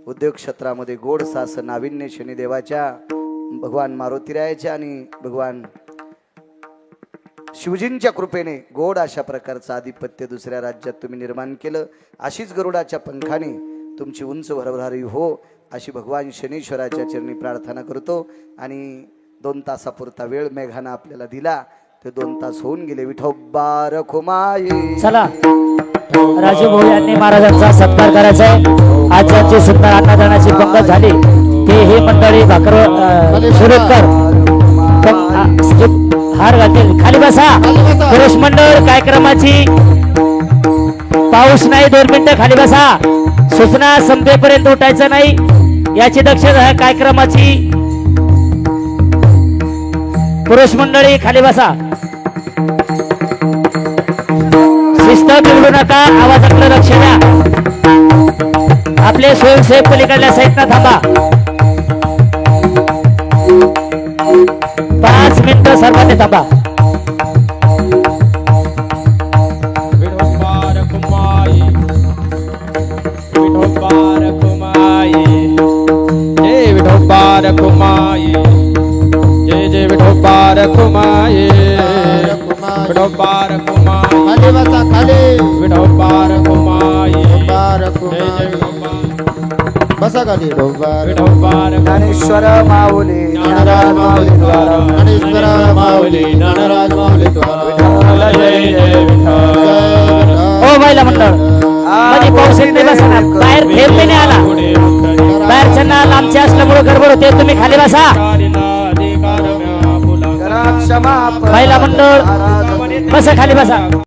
उद्योग क्षेत्रामध्ये गोड सास नाविन्य शनिदेवाच्या, भगवान मारुतीरायाच्या आणि भगवान शिवजींच्या कृपेने गोड अशा प्रकारचं आधिपत्य दुसऱ्या राज्यात तुम्ही निर्माण केलं. अशीच गरुडाच्या पंखाने तुमची उंच भरभरारी हो अशी भगवान शनीश्वराच्या चरणी प्रार्थना करतो. आणि 2 तासापुरता वेळ मेघानं आपल्याला दिला, ते 2 तास होऊन गेले. विठोबा रखुमाई. चला, राजू भाऊ यांनी महाराजांचा सत्कार करायचा आहे. आज ज्यांची सुंदर अन्नदानाची पंगत झाली ते ही मंडळी भाकर सुरेकर हार घालतील. खाली बसा. पुरुष मंडळ कार्यक्रमाची पाऊस नाही, 2 मिनिटं खाली बसा. सूचना संपेपर्यंत उठायचं नाही याची दक्षता कार्यक्रमाची. पुरुष मंडळी खाली बसा. शिस्त बिघडू नका, आवाजाकडे लक्ष द्या. आपले स्वयंसेवक पलीकडल्या साईडला थांबा. 5 मिनिटं सर्वांनी थांबा. विठोबा रखुमाई, विठोबा रखुमाई, जय विठोबा रखुमाई, जय जय विठोबा रखुमाई, विठोबा रखुमाई, खाली बसा खाली. विठोबा रखुमाई, विठोबा जय रखुमाई. जय विठोबा, बसा खाली. विठोबा विठोबा ज्ञानेश्वर माऊली, ज्ञानराज माऊली द्वारा. ज्ञानेश्वर माऊली, ज्ञानराज माऊली द्वारा. जय जय विठ्ठल. ओ महिला मंडळ मध्ये पाऊस येत नाही, बसा ना. बाहेर थेंब नाही आला. बाहेरच्यांना लांबचे असल्यामुळे गडबड होते. तुम्ही खाली बसा. करा क्षमा. महिला मंडळ बसा, खाली बसा.